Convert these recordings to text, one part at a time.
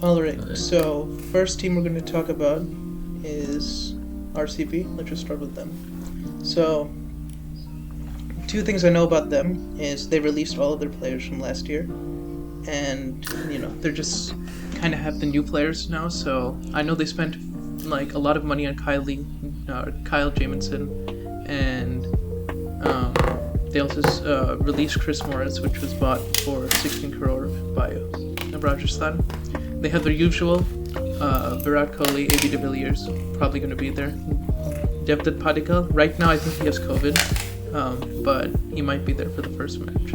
Alright, Okay. so first team we're going to talk about is RCB. Let's just start with them. So, two things I know about them is they released all of their players from last year, and they're just kind of have the new players now. So I know they spent like a lot of money on Kyle Jamison, and they also released Chris Morris, which was bought for 16 crore by Rajasthan. They have their usual Virat Kohli, AB de Villiers, probably going to be there. Devdutt Padikkal, right now I think he has COVID, but he might be there for the first match.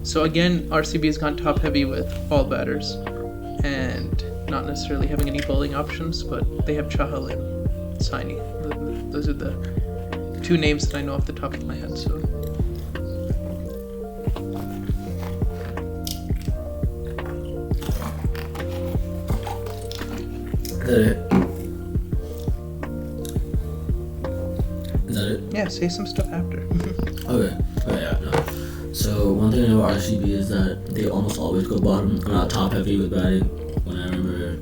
So again, RCB has gone top heavy with all batters and not necessarily having any bowling options, but they have Chahal and Saini. Those are the two names that I know off the top of my head. So. Is that it? Yeah, say some stuff after. Okay. Oh yeah, no. So one thing I know about RCB is that they almost always go bottom, or not top heavy with batting. When I remember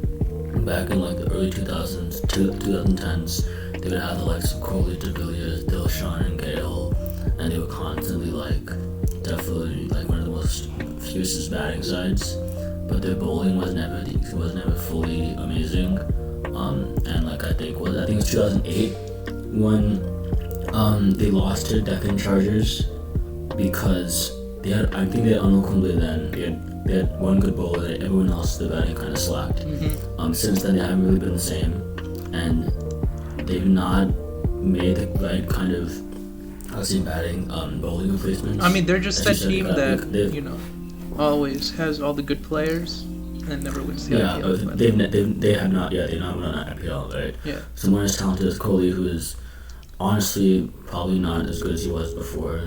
back in like the early 2000s, 2010s, they would have the likes of Kohli, de Villiers, Dilshan, and Gale, and they were constantly like definitely like one of the most fiercest batting sides. But their bowling was never fully amazing. And like I think it was 2008 when they lost to Deccan Chargers because they had Anil Kumble then. They had one good bowler. Everyone else, the batting kind of slacked. Mm-hmm. Since then, they haven't really been the same, and they've not made the right kind of batting bowling replacements. I mean, they're just that As you team said, that always has all the good players and never wins the yeah, IPL. they have not. Yeah, they've not won an IPL, right? Yeah. Someone as talented as Kohli, who is honestly probably not as good as he was before.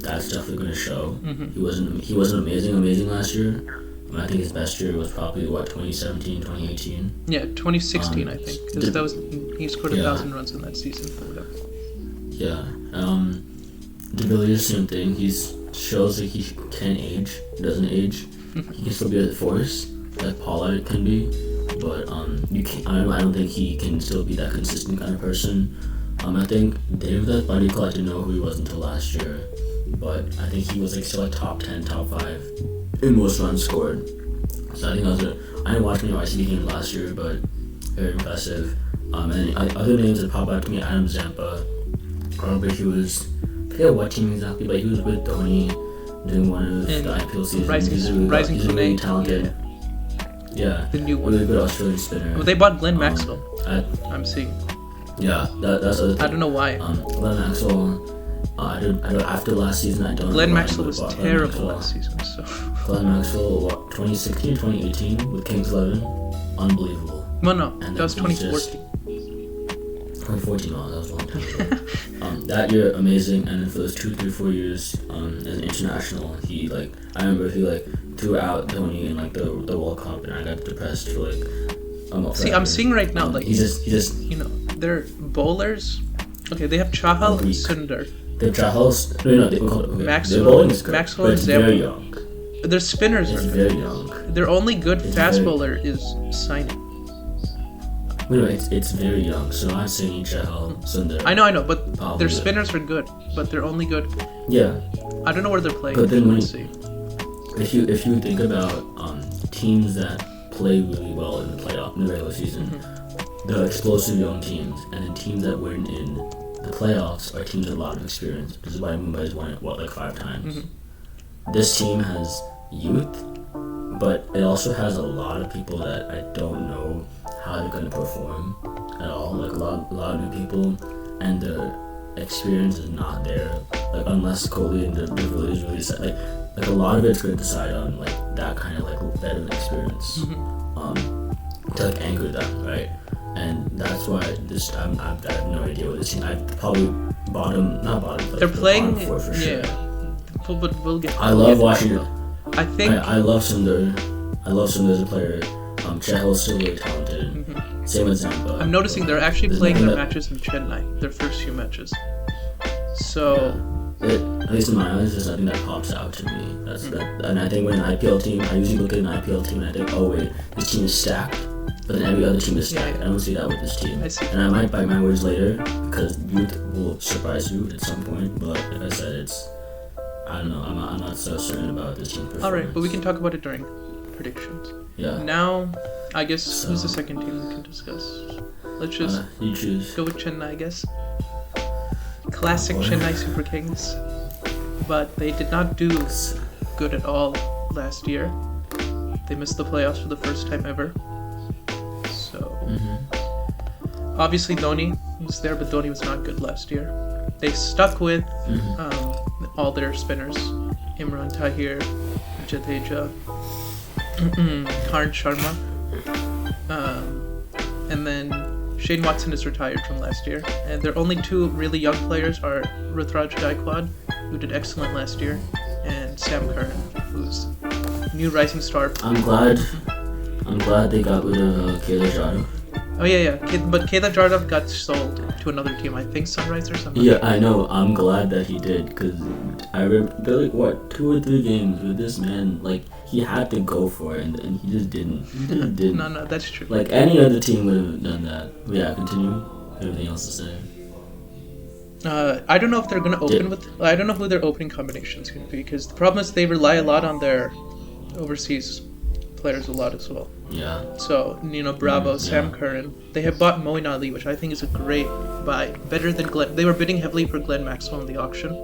That's definitely going to show. Mm-hmm. He wasn't amazing last year. I think his best year was probably 2017, 2018. Yeah, 2016 I think, because he scored 1,000 runs in that season or whatever. Yeah. De Villiers, same thing. He shows that he can age. He doesn't age. He can still be a force like Pollard can be, but you can't. I don't think he can still be that consistent kind of person. I think Devdutt Padikkal, I didn't know who he was until last year, but I think he was still top 10, top 5 in most runs scored. So I think I didn't watch many RCB games last year, but very impressive. And other names that pop out to me, Adam Zampa. Probably he was, I forget what team exactly, but he was with Dhoni during one of the IPL seasons. He's really talented. Yeah, the new one. Really good Australian spinner. Well, they bought Glenn Maxwell. I'm seeing. Yeah, that's other thing. I don't know why. Glenn Maxwell. I don't. After last season, I don't. Glenn Maxwell was terrible last season. So. Glenn Maxwell, 2016, 2018 with Kings 11, unbelievable. No, that was 2014. 2014, that was a long time ago. That year, amazing, and then for those 2, 3, 4 years, as an international, I remember he threw out Dhoni in the World Cup, and I got depressed for See, I'm seeing right now, he just their bowlers. Okay, they have Chahal and Sundar. The Chahal, they call it Maxwell, their bowling is good, Maxwell but and it's Zampa. very young. Their spinners It's are very good. young. Their only good It's fast very- bowler is Saini. It's very young, so I'm saying Chahal, Sundar. I know, but Probably their good. spinners are good, but they're only good. Yeah, I don't know where they're playing. But then Let's see. if you think about teams that play really well in the regular season, the explosive young teams, and then teams that win in the playoffs are teams with a lot of experience. This is why Mumbai's won it 5 times. This team has youth, but it also has a lot of people that I don't know how they're going to perform at all. A lot of new people, and the experience is not there. Unless Kohli and the Villiers really set, a lot of it's going to decide on that kind of veteran experience to anchor them, right? And that's why I have no idea what this team. I probably not bottom. They're playing. For sure. Yeah, but we'll get. I love watching it. I think. I love Sundar. I love Sundar as a player. Chahal's still really talented. Same with Zampa. I'm noticing they're actually There's playing nothing their that- matches in Chennai, their first few matches. So At least in my eyes, there's nothing that pops out to me. And I think when an IPL team, I usually look at an IPL team and I think, oh wait, this team is stacked, but then every other team is stacked. Yeah. I don't see that with this team. I see. And I might bite my words later because youth will surprise you at some point. But like I said, I don't know. I'm not so certain about this team performance. All right, but we can talk about it during predictions. Yeah. Now, I guess who's the second team we can discuss? Let's just you choose. go with Chennai, I guess. Classic Chennai Super Kings. But they did not do good at all last year. They missed the playoffs for the first time ever. So, obviously Dhoni was there, but Dhoni was not good last year. They stuck with all their spinners. Imran Tahir, Jadeja, Karn Sharma. And then Shane Watson is retired from last year. And their only two really young players are Rutraj Gaikwad, who did excellent last year, and Sam Curran, who's new rising star. I'm glad they got rid of Kedar Jadhav. Oh yeah. But Kedar Jadhav got sold to another team, I think Sunrise or something. Yeah, I know. I'm glad that he did because I remember like what 2 or 3 games with this man. Like he had to go for it, and he just didn't. He just didn't. No, that's true. Like any other team would have done that. But yeah, continue. Everything else to say. I don't know if they're gonna open with. I don't know who their opening combination is gonna be because the problem is they rely a lot on their overseas players a lot as well. Yeah. So Bravo, Sam Curran. They have bought Moeen Ali, which I think is a great buy, better than Glenn. They were bidding heavily for Glenn Maxwell in the auction,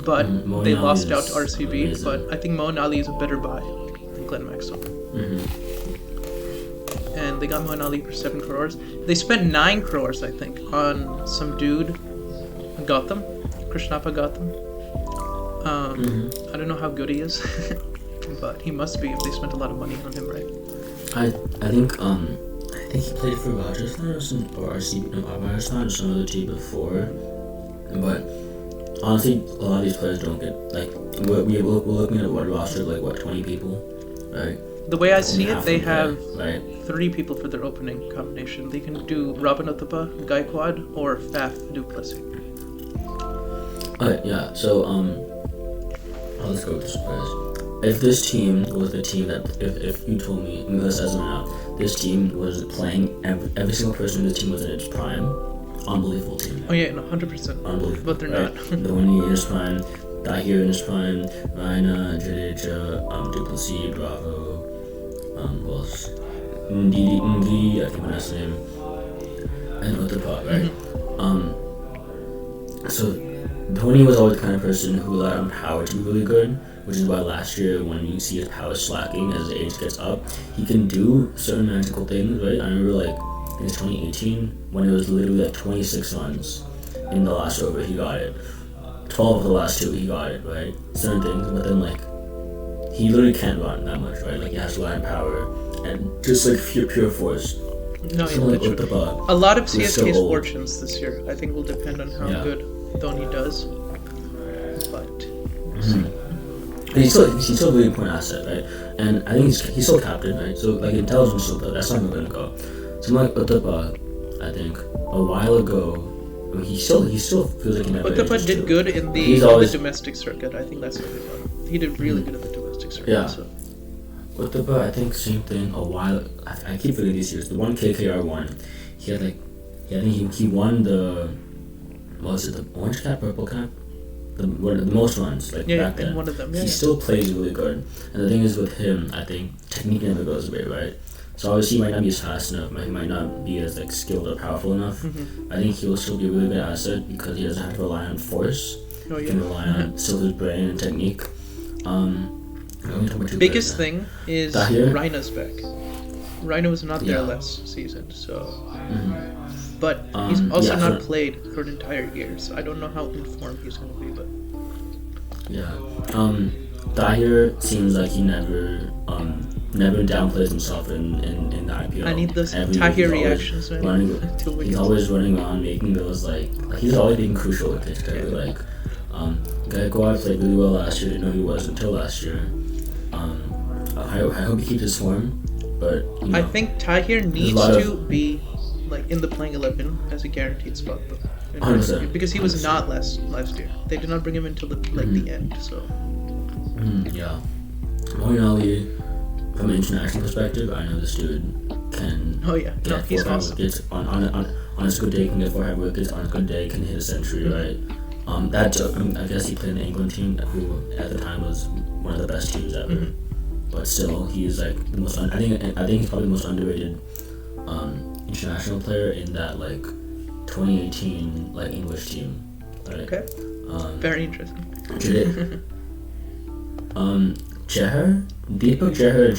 but they lost out to RCB. Amazing. But I think Moeen Ali is a better buy than Glenn Maxwell. And they got Moeen Ali for 7 crores. They spent 9 crores, I think, on some dude, Gautam, Krishnappa Gautam. I don't know how good he is, but he must be if they spent a lot of money on him, right? I think he played for Rajasthan or RCB, no, Rajasthan or some other team before. But honestly, a lot of these players don't get like we're looking at what roster like 20 people, right? The way I see it, they have right. 3 people for their opening combination. They can do Robin Uthappa, Gaikwad, or Faf du Plessis. Alright, yeah. So let's go with this first. If this team was the team that if you told me, this as of now, this team was playing every single person in this team was in its prime, unbelievable team. Oh yeah, no, 100%. Unbelievable. But they're not. Dhoni in his prime, Tahir in his prime, Raina, Jadeja, du Plessis, Bravo, who else? Ndidi, I think my last name, and Uthappa, right? So Dhoni was always the kind of person who relied on power to be really good, which is why last year when you see his power slacking as the age gets up, he can do certain magical things, right? I remember like in 2018 when it was literally like 26 runs in the last over, he got it. 12 of the last 2, he got it, right? Certain things, but then like he literally can't run that much, right? Like he has to rely on power and just like pure force. No, like a lot of CSK's fortunes this year, I think, will depend on how good Dhoni does. But he's still a really important asset, right? And I think he's still captain, right? So like intelligence still though, that's not going to go. Someone like Uthappa, I think a while ago, I mean, he still feels like he never. Uthappa did good in the domestic circuit. I think that's a good one. He did really good at the domestic circuit. Yeah. So. Uthappa, I think same thing. A while, I keep forgetting these years. The one KKR won, he had like, I think he won the, what was it, the orange cap, purple cap, the most runs like back then. One of them. He still plays really good, and the thing is with him, I think technique never goes away, right? So obviously he might not be as fast enough, he might not be as like skilled or powerful enough. I think he will still be a really good asset because he doesn't have to rely on force. He can rely on still his brain and technique. Biggest thing is Raina's back. Raina was not there last season, so. But he's also not played for an entire year, so I don't know how informed he's going to be. But Tahir seems like he never downplays himself in the IPL. I need those Tahir reactions. He's always running around making those like he's always being crucial with his career. Like Gaikwad played really well last year. Didn't know he was until last year. I hope he keeps his form, but I think Tahir needs to be like in the playing 11 as a guaranteed spot though. in my 100%. opinion, because he was 100%. not last year. They did not bring him until the end. So Yeah. Moeen Ali, from an international perspective, I know this dude can get he's 4 awesome. wickets on his good day. Can get 4 wickets on a good day. Can hit a century, right? I guess he played in the England team, who at the time was one of the best teams ever. But still, he's like the most. I think he's probably the most underrated international player in that like 2018 like English team. Right? Okay. Very interesting. Chahar, Deepak Chahar and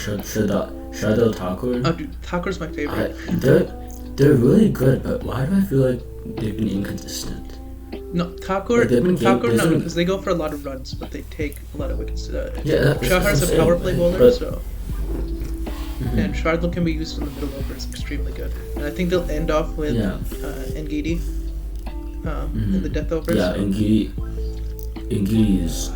Shardul Thakur. Oh, dude, Thakur's my favorite. They're really good, but why do I feel like they've been inconsistent? No, Thakur, because they go for a lot of runs, but they take a lot of wickets. Chahar's a power play bowler, so. And Shardul can be used in the middle overs extremely good. And I think they'll end off with Ngidi in the death overs. Yeah, Ngidi is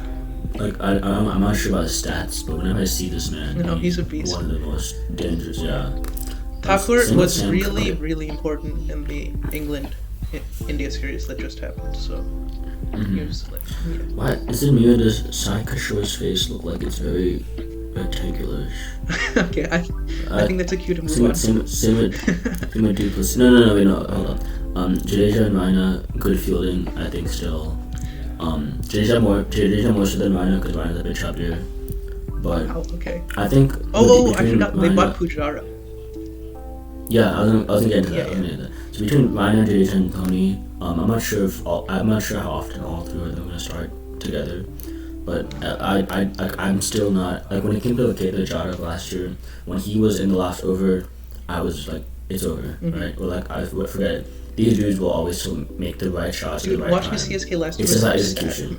like I'm not sure about his stats, but whenever I see this man, he's a beast. One of the most dangerous. Yeah. Thakur was really important in the England-India series that just happened. So. Why is it me or does Sai Kishore's face look like it's very rectangular? Okay, I think that's a cue to move on. Same with Duplessis. No, wait, no, hold on. Jadeja and Raina, good fielding, I think still. Jadeja more so than Raina because Raina's a bit chubbier. But okay. I think. I forgot they bought Pujara. Yeah, I was gonna get into that. So between Raina, Jadeja, and Tony, I'm not sure how often all 3 of them are gonna start together. But I'm still not like when it came to Keita Jada last year, when he was in the last over, I was like, it's over, right? Or like I forget it. These dudes will always still make the right shots at the right watching time. CSK last year. It's just about execution.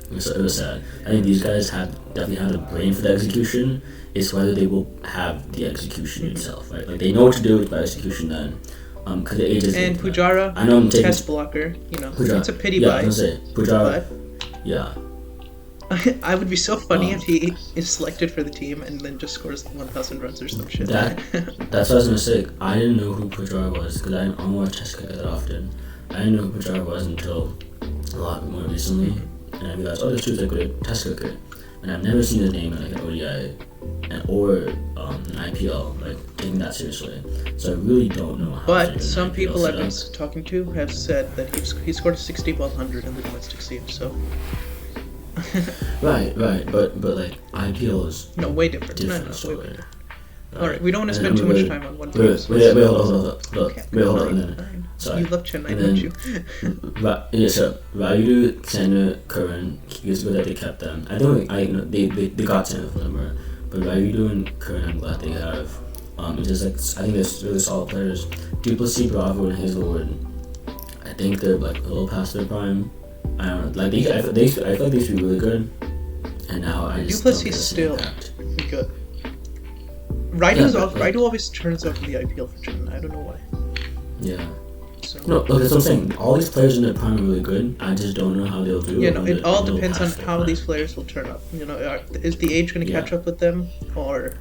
It was sad. I think these guys definitely have the brain for the execution. It's whether they will have the execution itself, right? Like they know what to do with the execution then. Because the age is. And Pujara, I know I'm taking test blocker. Pujara, it's a pity buy. Yeah, I was gonna say Pujara. Yeah. I would be so funny if he is selected for the team and then just scores 1,000 runs or some shit. That's what I was gonna say. I didn't know who Pujara was because I don't watch Test cricket that often. I didn't know who Pujara was until a lot more recently, and I realized, this dude's a good Test cricket, and I've never seen his name in like an ODI or an IPL like taking that seriously. So I really don't know how. But some people I've been talking to have said that he scored 60 ball 100 in the domestic scene. So. Right, but like IPL is way different. Different story. Way different. All right, we don't want to spend too much time on one team. Wait, hold on. Sorry. You love Chennai, don't you? So Rayudu, Senna, Curran, it's good that they kept them. I don't they got Senna from them, but Rayudu and Curran, I'm glad they have. It's just like I think they're really solid players. Duplessis, Bravo, and Hazelwood, I think they're like a little past their prime. I don't know. Like I feel like they used to be really good, and now I just Duplessis still good. Raidu always turns up in the IPL for Chennai. I don't know why. Yeah. So. No, look, that's what I'm saying. All these players in their prime are really good. I just don't know how they'll do. It all depends on how these players will turn up. Is the age going to catch up with them, or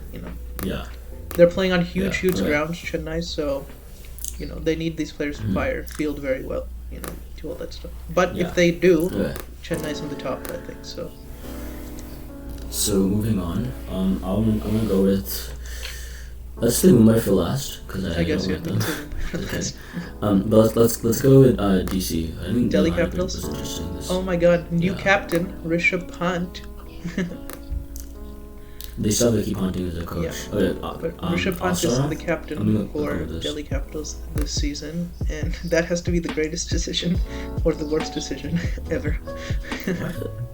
Yeah. They're playing on huge grounds, Chennai. So, they need these players to field very well. Do all that stuff. But if they do, Chennai's in the top, I think. So moving on, I'm gonna go with. Let's do Mumbai for last because I guess yeah. Okay. But let's go with DC. I think Delhi Capitals. Oh my God, new captain Rishabh Pant. They still have to keep hunting as a coach. Yeah. Okay, but Rishabh Pant is the captain for Delhi Capitals this season, and that has to be the greatest decision or the worst decision ever.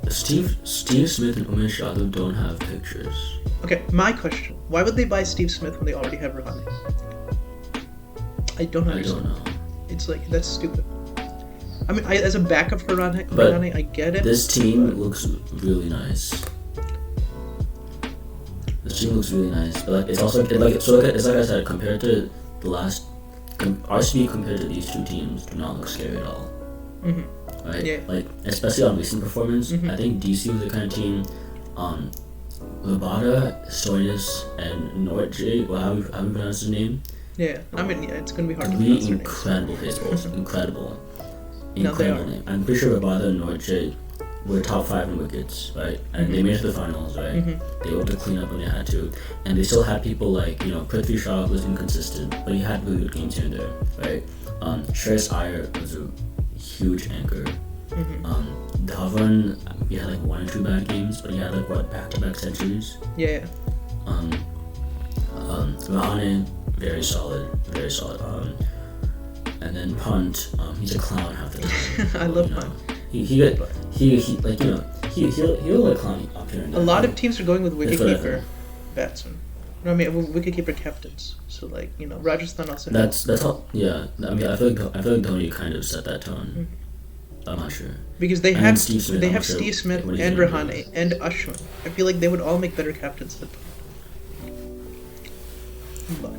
Steve Smith and Umesh Yadav don't have pictures. Okay, my question: why would they buy Steve Smith when they already have Rahane? I don't understand. I don't know. It's like that's stupid. I mean, as a backup for Rahane, I get it. This team looks really nice. The team looks really nice, but it's also like I said, compared to the last RCB compared to these two teams do not look scary at all. Mm-hmm. Right? Yeah. Like especially on recent performance, I think DC was the kind of team. Labada, Soynis, and Nortje. Well, how do you pronounce his name? Yeah, I mean, it's gonna be hard to pronounce. Three incredible baseball, incredible. incredible name. I'm pretty sure Rabada and Norwich were top 5 in wickets, right? And they made it to the finals, right? They were able to clean up when they had to, and they still had people like Prithvi Shaw was inconsistent, but he had really good games here and there, right? Shreyas Iyer was a huge anchor. Dhawan, he had like 1 or 2 bad games, but he had like back-to-back centuries. Yeah. Rahane, very solid. And then Punt, he's a clown half the time. I love Punt. He'll like clown up here and there. A lot of teams are going with wicketkeeper batsmen. No, I mean wicketkeeper captains. So like Rajasthan also. That's all. Yeah, I mean I feel like Dhoni kind of set that tone. I'm not sure. Because they have Steve Smith and doing. Rahane and Ashwin. I feel like they would all make better captains than Punt.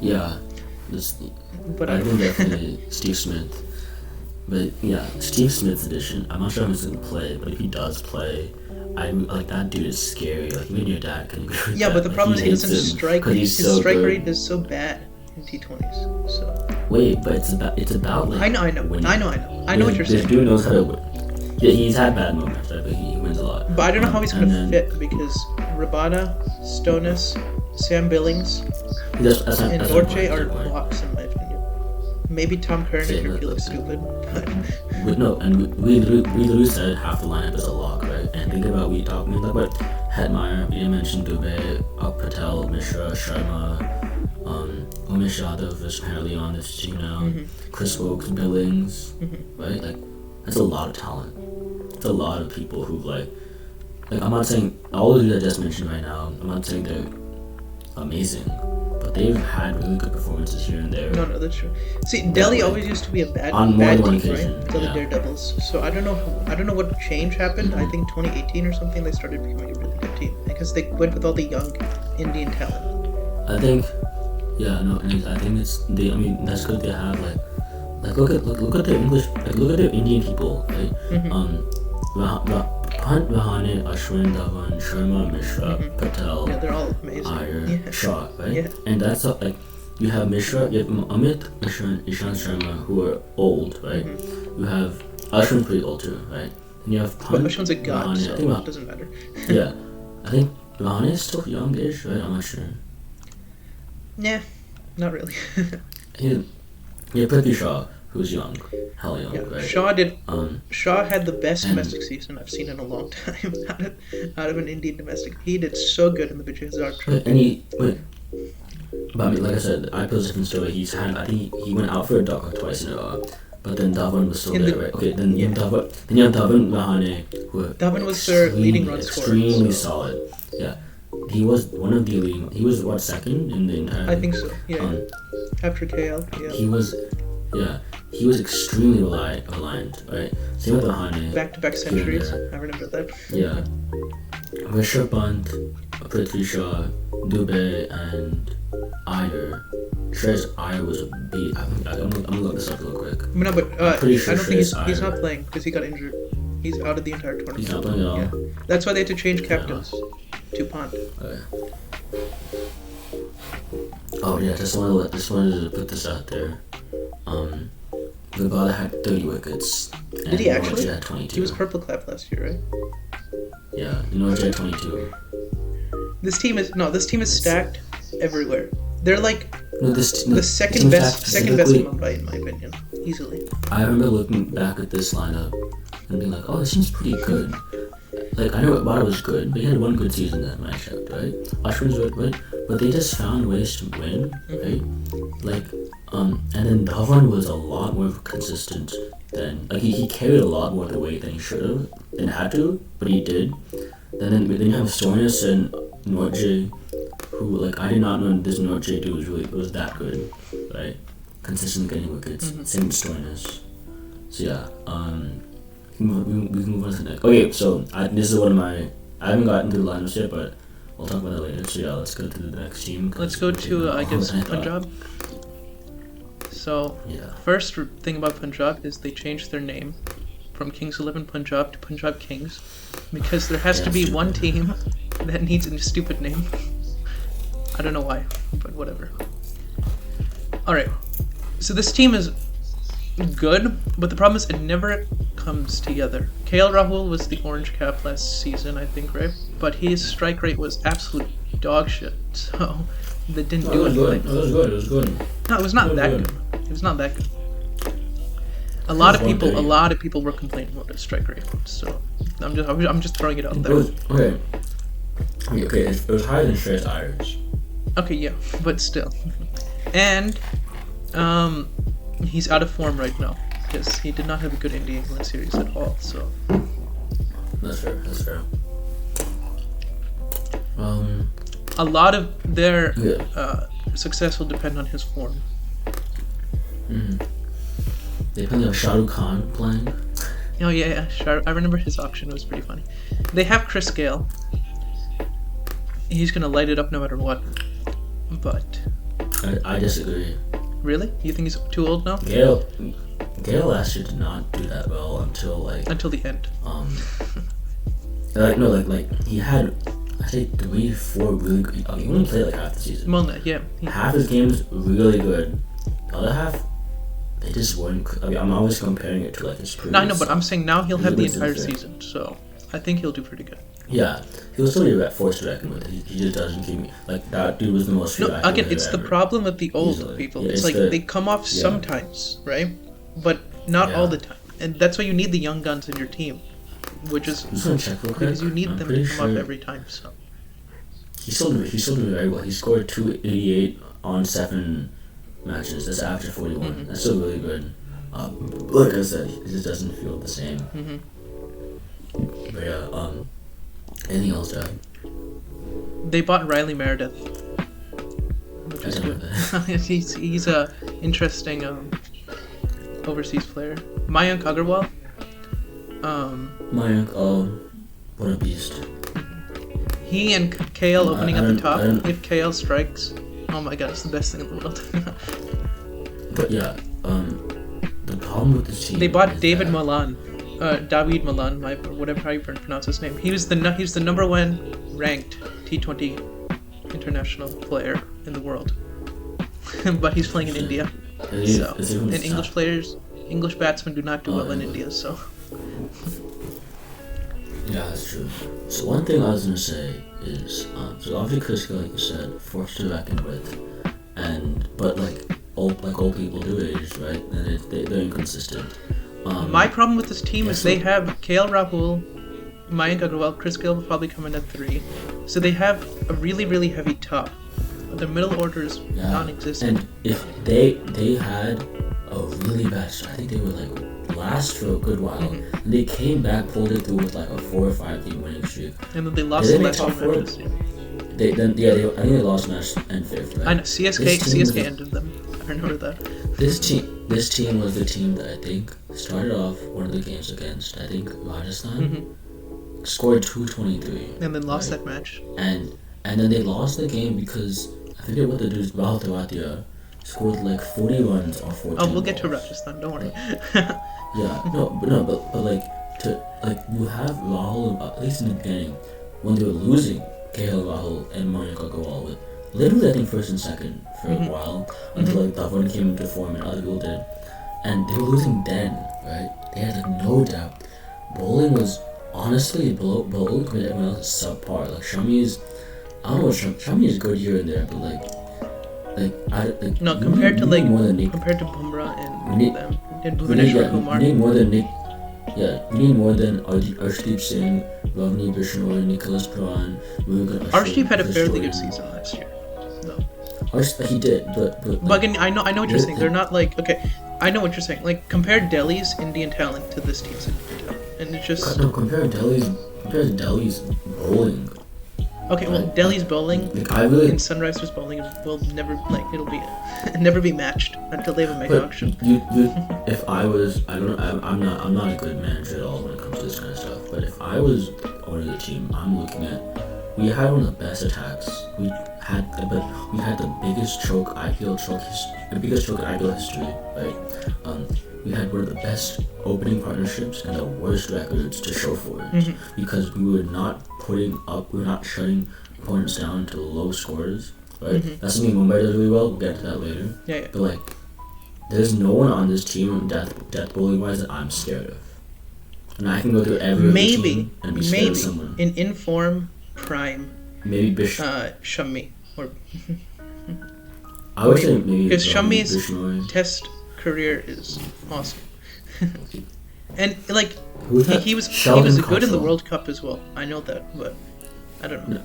Yeah, I think definitely Steve Smith. But yeah, Steve Smith's edition, I'm not sure if he's going to play, but if he does play, that dude is scary. Like, even your dad can agree with that. But the problem is he doesn't strike. His strike good. rate is so bad in T20s. So. Wait, but it's about like... I know what you're saying. This dude knows how to win. Yeah, he's had bad moments, right? But he wins a lot. But I don't know how he's going to fit, because Rabada, Stoinis, Sam Billings, and Norche are blocks in my opinion. Maybe Tom Curran if he looks stupid. We literally said half the lineup is a lock, right? And think about we talked about Hetmeyer, we didn't mention Dubey, Patel, Mishra, Sharma, Umesh Yadav is apparently on this team now, Chris Wokes, Billings, right? Like, that's a lot of talent. It's a lot of people who like I'm not saying all of you that I just mentioned right now, I'm not saying they're amazing, but they've had really good performances here and there. No, that's true. See, Delhi always used to be a bad on team, occasion, right? Until the Daredevils. So I don't know what change happened. I think 2018 or something they started becoming a really good team because they went with all the young Indian talent. I think, I think that's good. They have look at the English, look at the Indian people, right? Punt, Rahane, Ashwin, Dhawan, Sharma, Mishra, Patel, they're all amazing. Iyer, Shaw, right? And that's you have Mishra, you have Amit, Mishra, and Ishant Sharma, who are old, right? You have Ashwin pretty old too, right? And you have Punt, but Ashwin's a god, Rahane, so it doesn't matter. Yeah, I think Rahane is still youngish, right? I'm not sure. Yeah, not really. Yeah, Prithvi Shaw, who's young, hell young, right? Shaw had the best domestic season I've seen in a long time out of an Indian domestic. He did so good in the Vijay Hazare Trophy. But I mean, like I said, IPL's a different story. I think he went out for a duck twice in a row. But then Dhawan was still there, right? Okay, then you have Dhawan, Rahane, who Dhawan was their leading run scorer. Extremely solid. Yeah. He was one of the leading. He was second in the entire. I think so. Yeah. After KL. Yeah. He was extremely reliant, right? Same with Rahane. Back-to-back centuries. I remember that. Yeah. Rishabh Pant, Prithvi Shaw, Dubey, and Iyer. Shreyas Iyer was a beat. I'm gonna look this up real quick. No, but I'm pretty sure I don't think he's not playing because he got injured. He's out of the entire tournament. He's not playing at all? Yeah. That's why they had to change captains to Pant. Okay. Oh yeah, just wanted to put this out there. Rabada had 30 wickets. Did he actually? Had 22. He was purple clap last year, right? Yeah, Norwich had 22. This team is stacked everywhere. They're like the second in best in Mumbai in my opinion, easily. I remember looking back at this lineup and being like, oh, this seems pretty good. Like, I know Rabada was good, but he had one good season that I checked, right? Ashwin's good, right? But they just found ways to win, right? Like, and then Dhawan was a lot more consistent than, like, he carried a lot more of the weight than he should have, and had to, but he did. Then you have Stoinis and Norche, who, like, I did not know this Norche dude was that good, right? Consistent getting wickets. Same with Stoinis. So yeah, we can move on to the next. Okay, so this is one of my. I haven't gotten to the lineups yet, but we'll talk about that later. So yeah, let's go to the next team. Let's go to I guess Punjab. So first thing about Punjab is they changed their name from Kings 11 Punjab to Punjab Kings because there has to be one team that needs a stupid name. I don't know why, but whatever. All right, so this team is good, but the problem is it never comes together. KL Rahul was the orange cap last season, I think, right? But his strike rate was absolute dog shit, so that didn't do anything. It was good. It was good. No, it was not that good. It was not that good. A lot of people were complaining about his strike rate, so I'm just throwing it out there. It was higher than Shreyas Iyer's. Okay, yeah, but still. And he's out of form right now because he did not have a good India-England series at all. So That's fair. a lot of their success will depend on his form. They probably have Shah Rukh Khan playing. Oh yeah, sure. I remember his auction. It was pretty funny. They have Chris Gale. He's gonna light it up no matter what. But I disagree. really, you think he's too old now? Gale last year did not do that well until the end. He had I think 3-4 really good. He only played like half the season. Well, yeah. Half his games really good. The other half, they just weren't. I mean, I'm always comparing it to like his previous. No, I know, but I'm saying now he'll have the entire season, so I think he'll do pretty good. Yeah, he'll still be a force to reckon with. He just doesn't keep me like that. Dude was the most. No, again, it's the problem with the old Easily. people. Yeah, it's like they come off sometimes, right? But not all the time, and that's why you need the young guns in your team, which is because you need them to come up every time. So he's still doing very well. He scored 288 on 7 matches. That's after 41. That's still really good. Like I said, it just doesn't feel the same. But yeah, anything else, Dad? They bought Riley Meredith, which is good. he's a interesting overseas player. Mayank Agarwal. Mayank, what a beast. He and KL opening at the top. If KL strikes, oh my god, it's the best thing in the world. But yeah, the problem with this team. They bought David Malan. David Malan, whatever how you pronounce his name. He's the number 1 ranked T20 international player in the world, but he's playing in India. So, and English batsmen do not do well in India. So. Yeah, that's true. So one thing I was gonna say is, so obviously Chris Gale, like you said, forced to reckon with, but old people do age, right? And they're inconsistent. My problem with this team is they have KL Rahul, Mayank Agarwal, Chris Gale will probably come in at 3. So they have a really, really heavy top. The middle order is non-existent. And if they had a really bad start, I think they were like last for a good while. And they came back, pulled it through with like a 4 or 5 game winning streak. And then they lost the last 2 matches. I think they lost match and 5th, right? I know, CSK ended them. I remember that. This team was the team that I think started off one of the games against, I think, Rajasthan, scored 223. And then lost that match. And then they lost the game because I forget what the dude, Rahul Tewatia, scored like 40 runs on 14 Oh, we'll get to balls. Rajasthan, don't worry. But you have Rahul, at least in the beginning, when they were losing KL Rahul and Mayank Agarwal with literally I think first and second for a while until like Dhawan came into form and other people did, and they were losing then, right? They had like no doubt. Bowling was honestly below compared to everyone else is subpar. Like I don't know, Shami is good here and there, but compared to Bumrah and Bhuvneshwar Kumar. You need more than Nick. Yeah, you need more than Arshdeep Singh, Ravni Bishnoi, Nicholas Pran. Arshdeep had a fairly good season last year, though. He did, but again, I know what you're saying. They're not like I know what you're saying. Like compare Delhi's Indian talent to this team's Indian talent, and it's just compare Delhi's bowling. Okay, well, Delhi's bowling and Sunrisers bowling will never never be matched until they have a mega auction. If I was, I'm not a good manager at all when it comes to this kind of stuff. But if I was owning the team, I'm looking at, we had one of the best attacks. We had the biggest choke IPL history, right? We had one of the best opening partnerships and the worst records to show for it because we were not shutting opponents down to low scores, right? That's something Mumbai does really well. We'll get to that later. Yeah. But there's no one on this team death bowling wise that I'm scared of. And I can go through every other maybe team and be scared of someone. in inform prime, Maybe Shammi or I would say maybe because Shammi's Bishnoi. test career is awesome. And like Who's that? he was Sheldon good in the Cottrell. World Cup as well. I know that, but I don't know. No.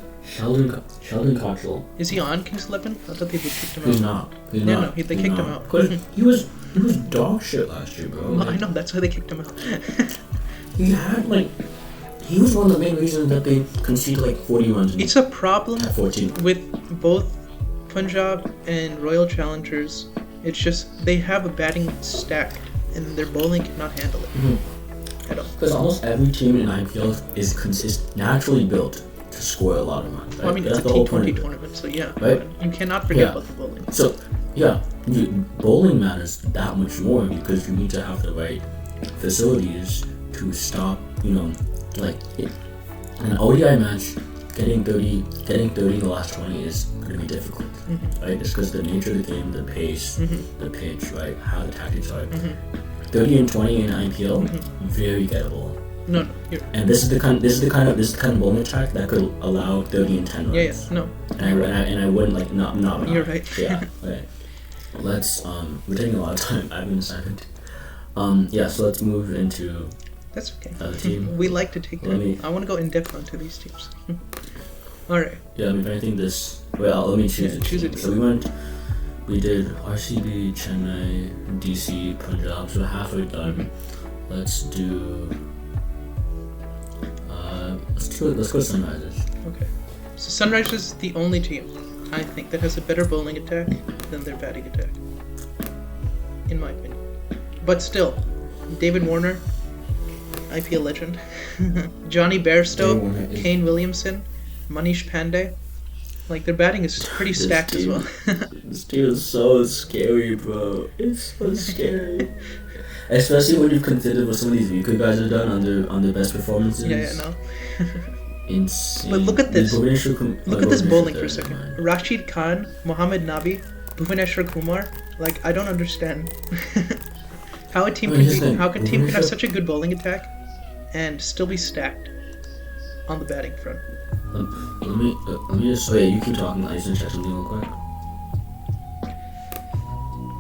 Sheldon Cottrell. Is he on Kings 11? I thought they kicked him He's out. not. He's Yeah, not. no, they kicked him out. Because he was dog shit last year, bro. Well, I know that's why they kicked him out. He was one of the main reasons that they conceded like 40 runs. It's a problem at 14. with both Punjab and Royal Challengers. It's just they have a batting stacked and their bowling cannot handle it at all. Because almost every team in IPL is naturally built to score a lot of runs. Right? Well, I mean, that's it's a the whole T20 point. tournament, so yeah. Right? You cannot forget Yeah. about the bowling. So, yeah, bowling matters that much more because you need to have the right facilities to stop, like in an ODI match, getting 30 in the last 20 is going to be difficult, right? Just because the nature of the game, the pace, the pitch, right, how the tactics are. 30 and 20 in IPL, very gettable. No, you're, And this is the kind of bowling attack that could allow 30 and 10 runs. no. And I wouldn't like not. You're right. Yeah. Right. Let's we're taking a lot of time. I've been silent. So let's move into That's okay. other team. We like to take Let time. me- I want to go in depth onto these teams. Alright. Yeah, I mean, if anything, let me choose Yeah, a choose a team. team. So we did RCB, Chennai, DC, Punjab, so halfway done. Let's do, let's go Sunrisers. Okay. So Sunrisers is the only team, I think, that has a better bowling attack than their batting attack. In my opinion. But still, David Warner, IPL legend. Johnny Bairstow, David Warner is- Kane Williamson, Manish Pandey. Like, their batting is pretty This stacked as team- well. This team is so scary, bro. It's so scary. Especially when you consider what some of these UK guys have done on their best performances. Yeah, no. Insane. But look at this. Look at this Bhuvaneshwar bowling for a third, second. man. Rashid Khan, Mohammad Nabi, Bhuvaneshwar Kumar. Like, I don't understand how a team I mean, here's the can thing. how a team can have Bhuvaneshwar- such a good bowling attack and still be stacked on the batting front. Let me just. Oh yeah, you keep talking. I just want to check something real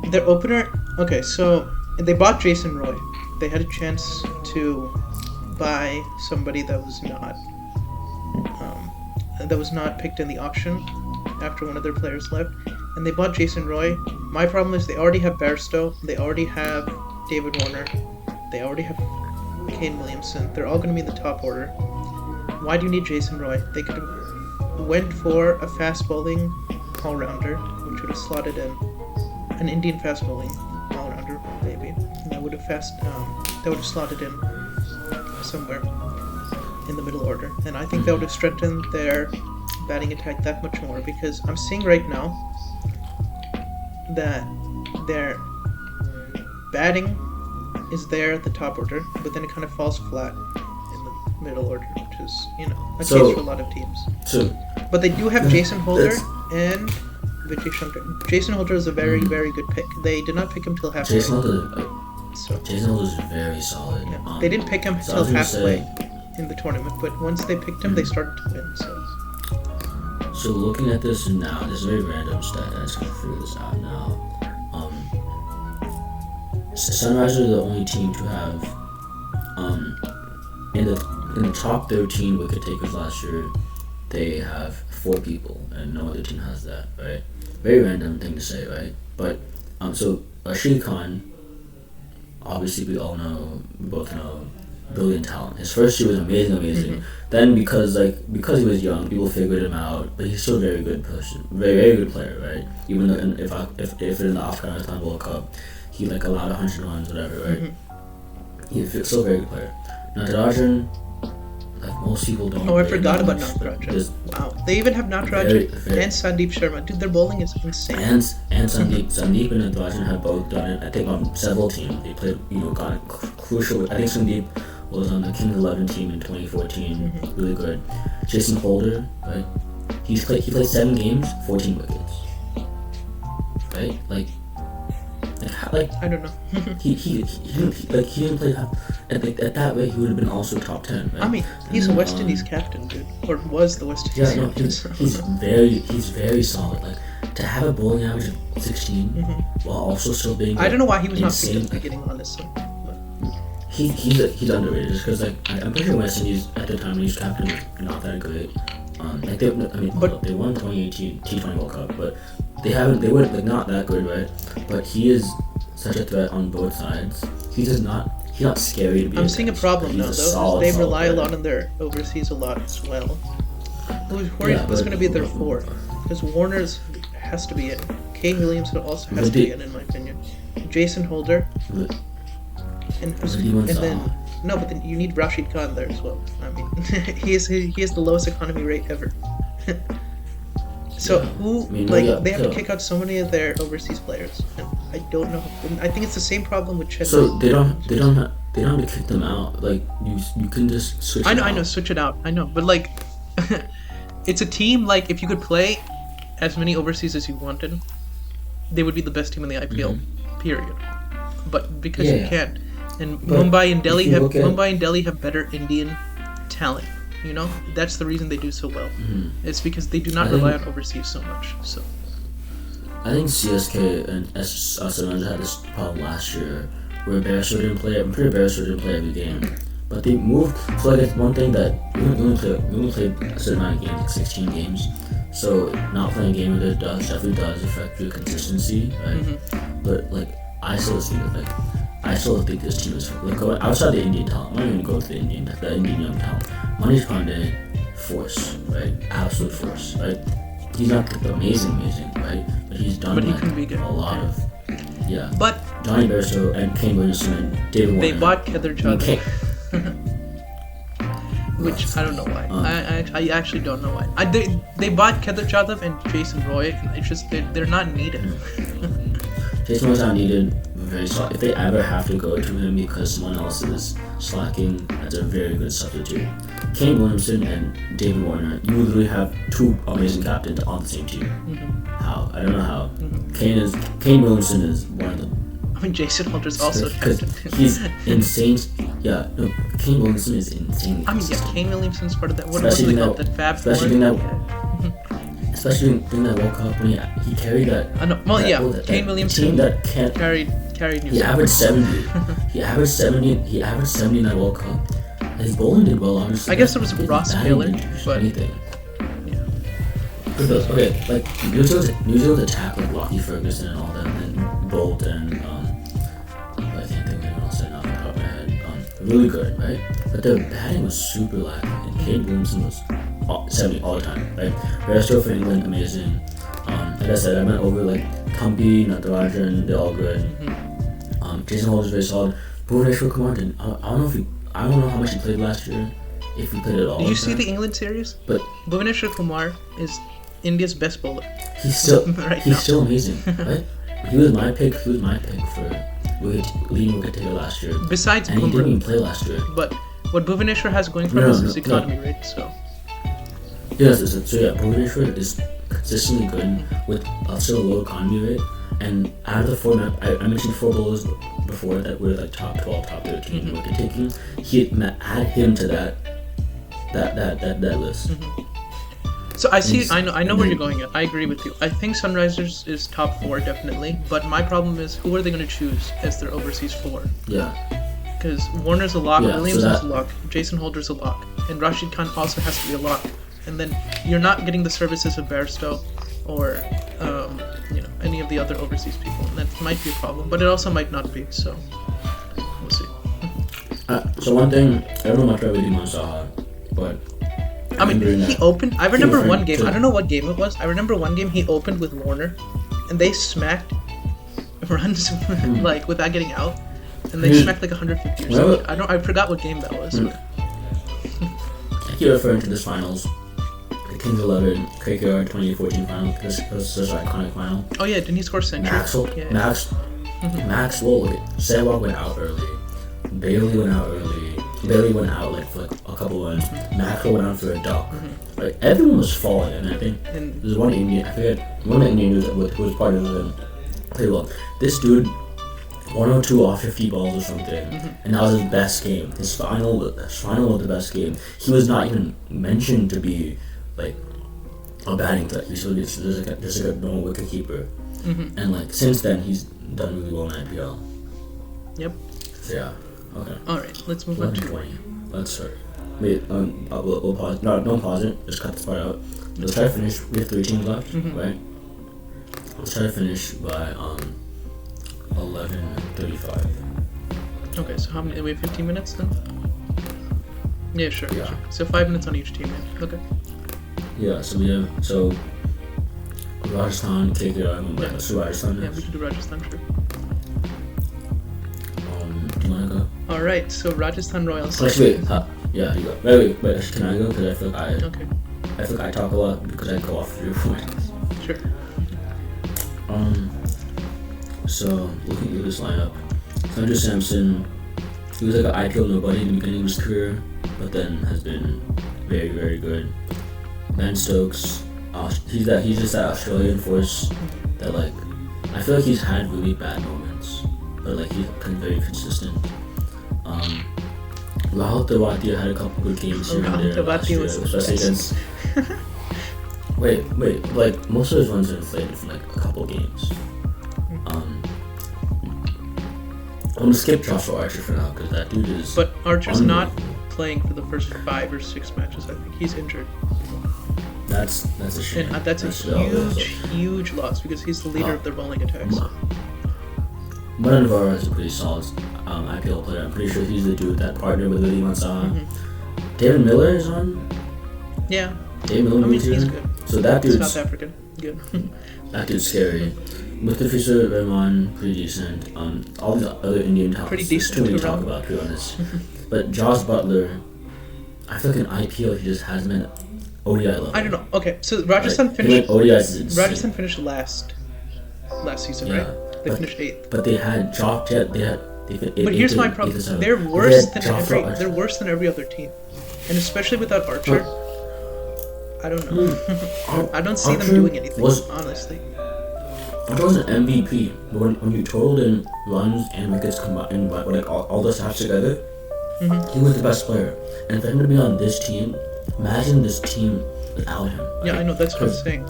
quick. Their opener. Okay, so they bought Jason Roy. They had a chance to buy somebody that was not picked in the auction after one of their players left, and they bought Jason Roy. My problem is they already have Bairstow, they already have David Warner, they already have Kane Williamson. They're all going to be in the top order. Why do you need Jason Roy? They could have went for a fast bowling all-rounder, which would have slotted in an Indian fast bowling all-rounder, maybe. And that would have slotted in somewhere in the middle order. And I think that would have strengthened their batting attack that much more, because I'm seeing right now that their batting is there at the top order, but then it kind of falls flat in the middle order, which is, a case for a lot of teams. So But they do have Jason Holder That's- and Vijay Shankar. Jason Holder is a very, very good pick. They did not pick him till halfway. Jason Holder is very solid. Yeah. They didn't pick him so I till was gonna halfway say- in the tournament, but once they picked him, they started to win. So looking at this now, this is a very random stat. I just gotta figure this out now. Sunrisers are the only team to have, in the top 13 wicket takers last year, they have 4 people, and no other team has that, right? Very random thing to say, right? But so Rashid Khan, obviously we both know, brilliant talent. His first year was amazing. Then because he was young, people figured him out, but he's still a very good person, very good player, right? Even though if in the Afghanistan World Cup, he allowed 100 runs, whatever, right? He's still a very good player. Natarajan, most people don't. Oh, I rate forgot him about much, but Natarajan. just- Wow. They even have Natarajan and Sandeep Sharma. Dude, their bowling is insane. And Sandeep and Natarajan have both done it. I think on several teams they played. Got crucial. I think Sandeep was on the Kings 11 team in 2014. Really good. Jason Holder, right? He played 7 games, 14 wickets. Right? like I don't know. he didn't play that. At that way, he would have been also top 10. Right? I mean, he's a West Indies captain, dude, or was the West Indies captain. He's very solid. Like to have a bowling average of 16 while also still being. I don't know why he was insane, not picked at the beginning, honestly. He's underrated just because I'm pretty sure West Indies at the time when he was captain was not that great. They won 2018 T20 World Cup, but they were like not that good, right? But he is such a threat on both sides. He's not scary to be. I'm seeing a problem now, though. They rely a lot on their overseas a lot as well. Who's going to be their fourth? Because Warner's has to be in. Kane Williamson also has to be in my opinion. Jason Holder. And then you need Rashid Khan there as well. I mean, he has the lowest economy rate ever. So they have to kick out so many of their overseas players, and I don't know. I think it's the same problem with Chennai. So they don't have to kick them out. Like you can just switch. I know, switch it out. I know, but like, it's a team. Like if you could play as many overseas as you wanted, they would be the best team in the IPL. Period. But because you can't. And Mumbai and Delhi have better Indian talent. You know, that's the reason they do so well. It's because they do not rely on overseas so much. So I think CSK and Sunrisers had this problem last year where Beresford didn't play. I'm pretty Beresford didn't play every game, but they moved. So like it's one thing that we only played a certain amount of games, like 16 games. So not playing a game definitely does affect your consistency, right? But like I still think this team is like outside the Indian talent. I'm not even going to the Indian young talent. Manish Pandey, force, right? Absolute force, right? He's not amazing, right? But he's done a lot of, But Johnny Bairstow and Kane Williamson and David Warner. They bought Kedar Jadhav, which I don't know why. I actually don't know why. They bought Kedar Jadhav and Jason Roy. It's just they're not needed. Jason Roy's not needed. Very solid. If they ever have to go to him because someone else is slacking, that's a very good substitute. Kane Williamson and David Warner, you literally have two amazing captains on the same team. How? I don't know how. Kane Williamson is one of them. I mean, Jason Holder's also captain. He's insane. Yeah, no, Kane Williamson is insane. I mean, Kane Williamson's part of that. What was it called? That Fab Four? Especially during that World Cup when he carried that. Kane Williamson that can't carried New He averaged 70. He averaged 70 in that World Cup. And his bowling did well, obviously. I guess there was Ross Taylor, but anything. Okay, like New Zealand's attack like Lockie Ferguson and all that, and Bolt and I can't think of anyone else right now off the top of my head. Really good, right? But their batting was super lacking, and Kane Williamson was 70 all the time, right? Bairstow for England, amazing. Like I said, I went over like Tumpy, Natarajan, they're all good. Jason Holder's very solid. Bhuvaneshwar Kumar I don't know how much he played last year, if he played at all. Did you see the England series? But Bhuvaneshwar Kumar is India's best bowler. He's still amazing, right? He was my pick for leading wicket taker last year. Besides and Bumrah, he didn't even play last year. But what Bhuvaneshwar has going for him is his economy rate, so. Yes, Bhuvaneshwar is consistently good with still a low economy rate. And out of the format, I mentioned 4 bowlers before that were like top 12, top 13 wicket taking. Add him to that list. So I know where you're going at. I agree with you. I think Sunrisers is top 4 definitely, but my problem is who are they going to choose as their overseas 4? Yeah. Because Warner's a lock, Williamson's a lock, Jason Holder's a lock, and Rashid Khan also has to be a lock. And then you're not getting the services of Bairstow or any of the other overseas people, and that might be a problem, but it also might not be. So we'll see. So one thing, I don't know much about Vidhi Saha, but I mean, he opened. I remember one game. I don't know what game it was. I remember one game he opened with Warner, and they smacked runs like without getting out, and they smacked like 150 or something. I forgot what game that was. You're referring to this finals. Kings 11, KKR 2014 final. This was such an iconic final. Oh yeah, didn't he score a century? Maxwell, Sehwag went out early. Bailey went out early. Bailey went out like for a couple runs. Maxwell went out for a duck. Like everyone was falling, and I think there's one Indian. I forget one Indian who was part of it. Played well. This dude 1 or 2 off 50 balls or something, and that was his best game. His final was the best game. He was not even mentioned to be like a batting threat. He's just like a normal wicket keeper, and like since then he's done really well in IPL. Yep. So yeah. Okay. All right. Let's move on to 20. Let's start. Wait. We'll pause. No, don't pause it. Just cut this part out. Let's try to finish. We have 3 teams left, right? Let's try to finish by 11:35. Okay, so how many? We have 15 minutes then? Yeah, sure. Yeah. Sure. So 5 minutes on each team. Yeah. Okay. Yeah, so we have Rajasthan, KKR, Mumbai. Yeah. Let's do Rajasthan Yeah, next. we can do Rajasthan, sure. Do you wanna go? All right, so Rajasthan Royals. Actually, wait. Yeah, you go. Wait. Can I go? Because I feel like I talk a lot because I go off your points. Sure. So looking at this lineup, Sanju Samson, he was like an IPL nobody in the beginning of his career, but then has been very, very good. Ben Stokes, he's just that Australian force that like I feel like he's had really bad moments, but like he's been very consistent. Rahul Tewatia had a couple good games here and there last year, especially against. Wait, like most of his runs are inflated from like a couple games. I'm gonna skip Joshua Archer for now because that dude is. But Archer's not playing for the first 5 or 6 matches. I think he's injured. That's a shame. And that's a huge loss because he's the leader of their bowling attacks. Madan Navarro is a pretty solid IPL player. I'm pretty sure he's the dude that partnered with Lily Mansaha. David Miller is on. Yeah. David Miller he's good. So that dude's South African. Good. That dude's scary. Mustafizur Rahman, pretty decent. All these other Indian talents. Pretty decent. Too many to talk about, to be honest. But Josh Butler, I feel like in IPL he just hasn't been ODI level. I don't know. Okay, so Rajasthan finished. Rajasthan finished last season, right? They finished 8th. But they had dropped yet. But here's my problem. They're worse than every other team, and especially without Archer. I don't know. I don't see them doing anything. Honestly. Archer was an MVP, but when you totaled in runs and wickets combined, like all the stats together, he was the best player. And for him to be on this team, imagine this team without him. Yeah, I know. That's what I'm saying.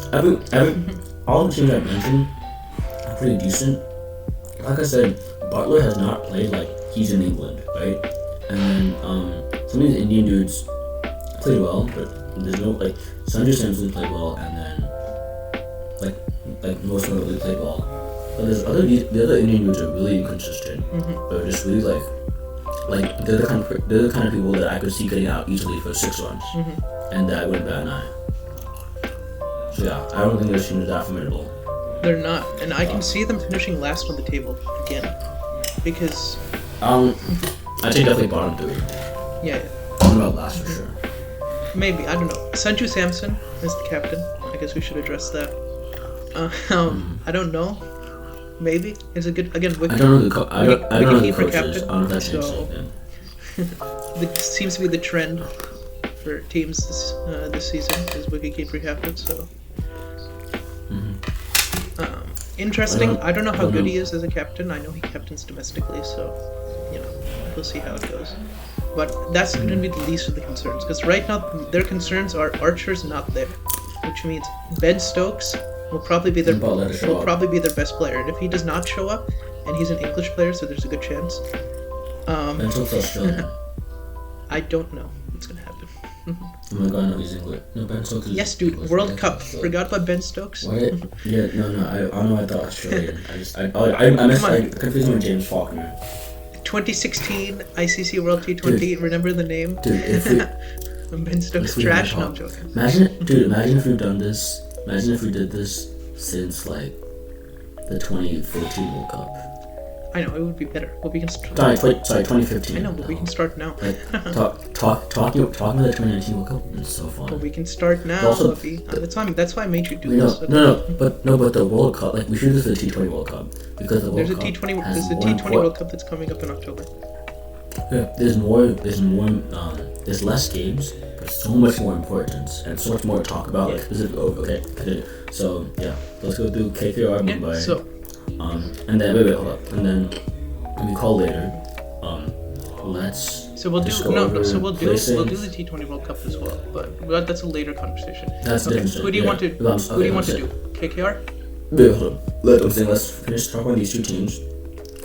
All the teams I mentioned are pretty decent. Like I said, Butler has not played like he's in England, right? And then some of these Indian dudes played well, but there's no like Sanju Samson played well, and then like most notably played well. But the other Indian dudes are really inconsistent. They're just really like they're the kind of people that I could see getting out easily for 6 runs, and that wouldn't bat an eye. So yeah, I don't think this team is that formidable. They're not, and I can see them finishing last on the table again, because I think definitely bottom 3. Yeah. I'm not last for sure. Maybe, I don't know. Sanju Samson is the captain. I guess we should address that. I don't know. Maybe it's a good wicket. I don't know I don't know the coaches. Captain, I don't know if that so it seems to be the trend for teams this season is wicketkeeper captain. So interesting. I don't know how good he is as a captain. I know he captains domestically, so we'll see how it goes. But that's going to be the least of the concerns, because right now their concerns are Archer's not there, which means Ben Stokes will probably be their best player, and if he does not show up, and he's an English player, so there's a good chance. Ben Stokes is Australian. I don't know what's going to happen. Oh my god, no, he's English. No, Ben Stokes is Yes, dude, English. World Cup. Forgot about Ben Stokes? What? Yeah, no, I don't know, I thought Australian. I confused him with James Faulkner. 2016 ICC World T20. Dude, remember the name? Dude, if we... Ben Stokes trash? No, I'm joking. Imagine if we've done this. Imagine if we did this since, like, the 2014 World Cup. I know, it would be better. But we can start... Sorry, 2015. I know, but we can start now. Like, talking about the 2019 World Cup is so fun. But we can start now, Abhi. That's why I made you do this. But the World Cup, like, we should do this for the T20 World Cup. Because the World Cup There's a T20 World Cup that's coming up in October. Yeah, there's less games, but so much more importance, and so much more to talk about. Like, okay. So, yeah, let's go through KKR Mumbai. Yeah, so... and then, wait, hold up. And then, when we call later, let's. So we'll do just go no. over So we'll do placings. the T20 World Cup as well, but that's a later conversation. That's okay. different. Who do you want to? Who do you want to do? KKR. Wait, hold on. Let's finish talking about these two teams.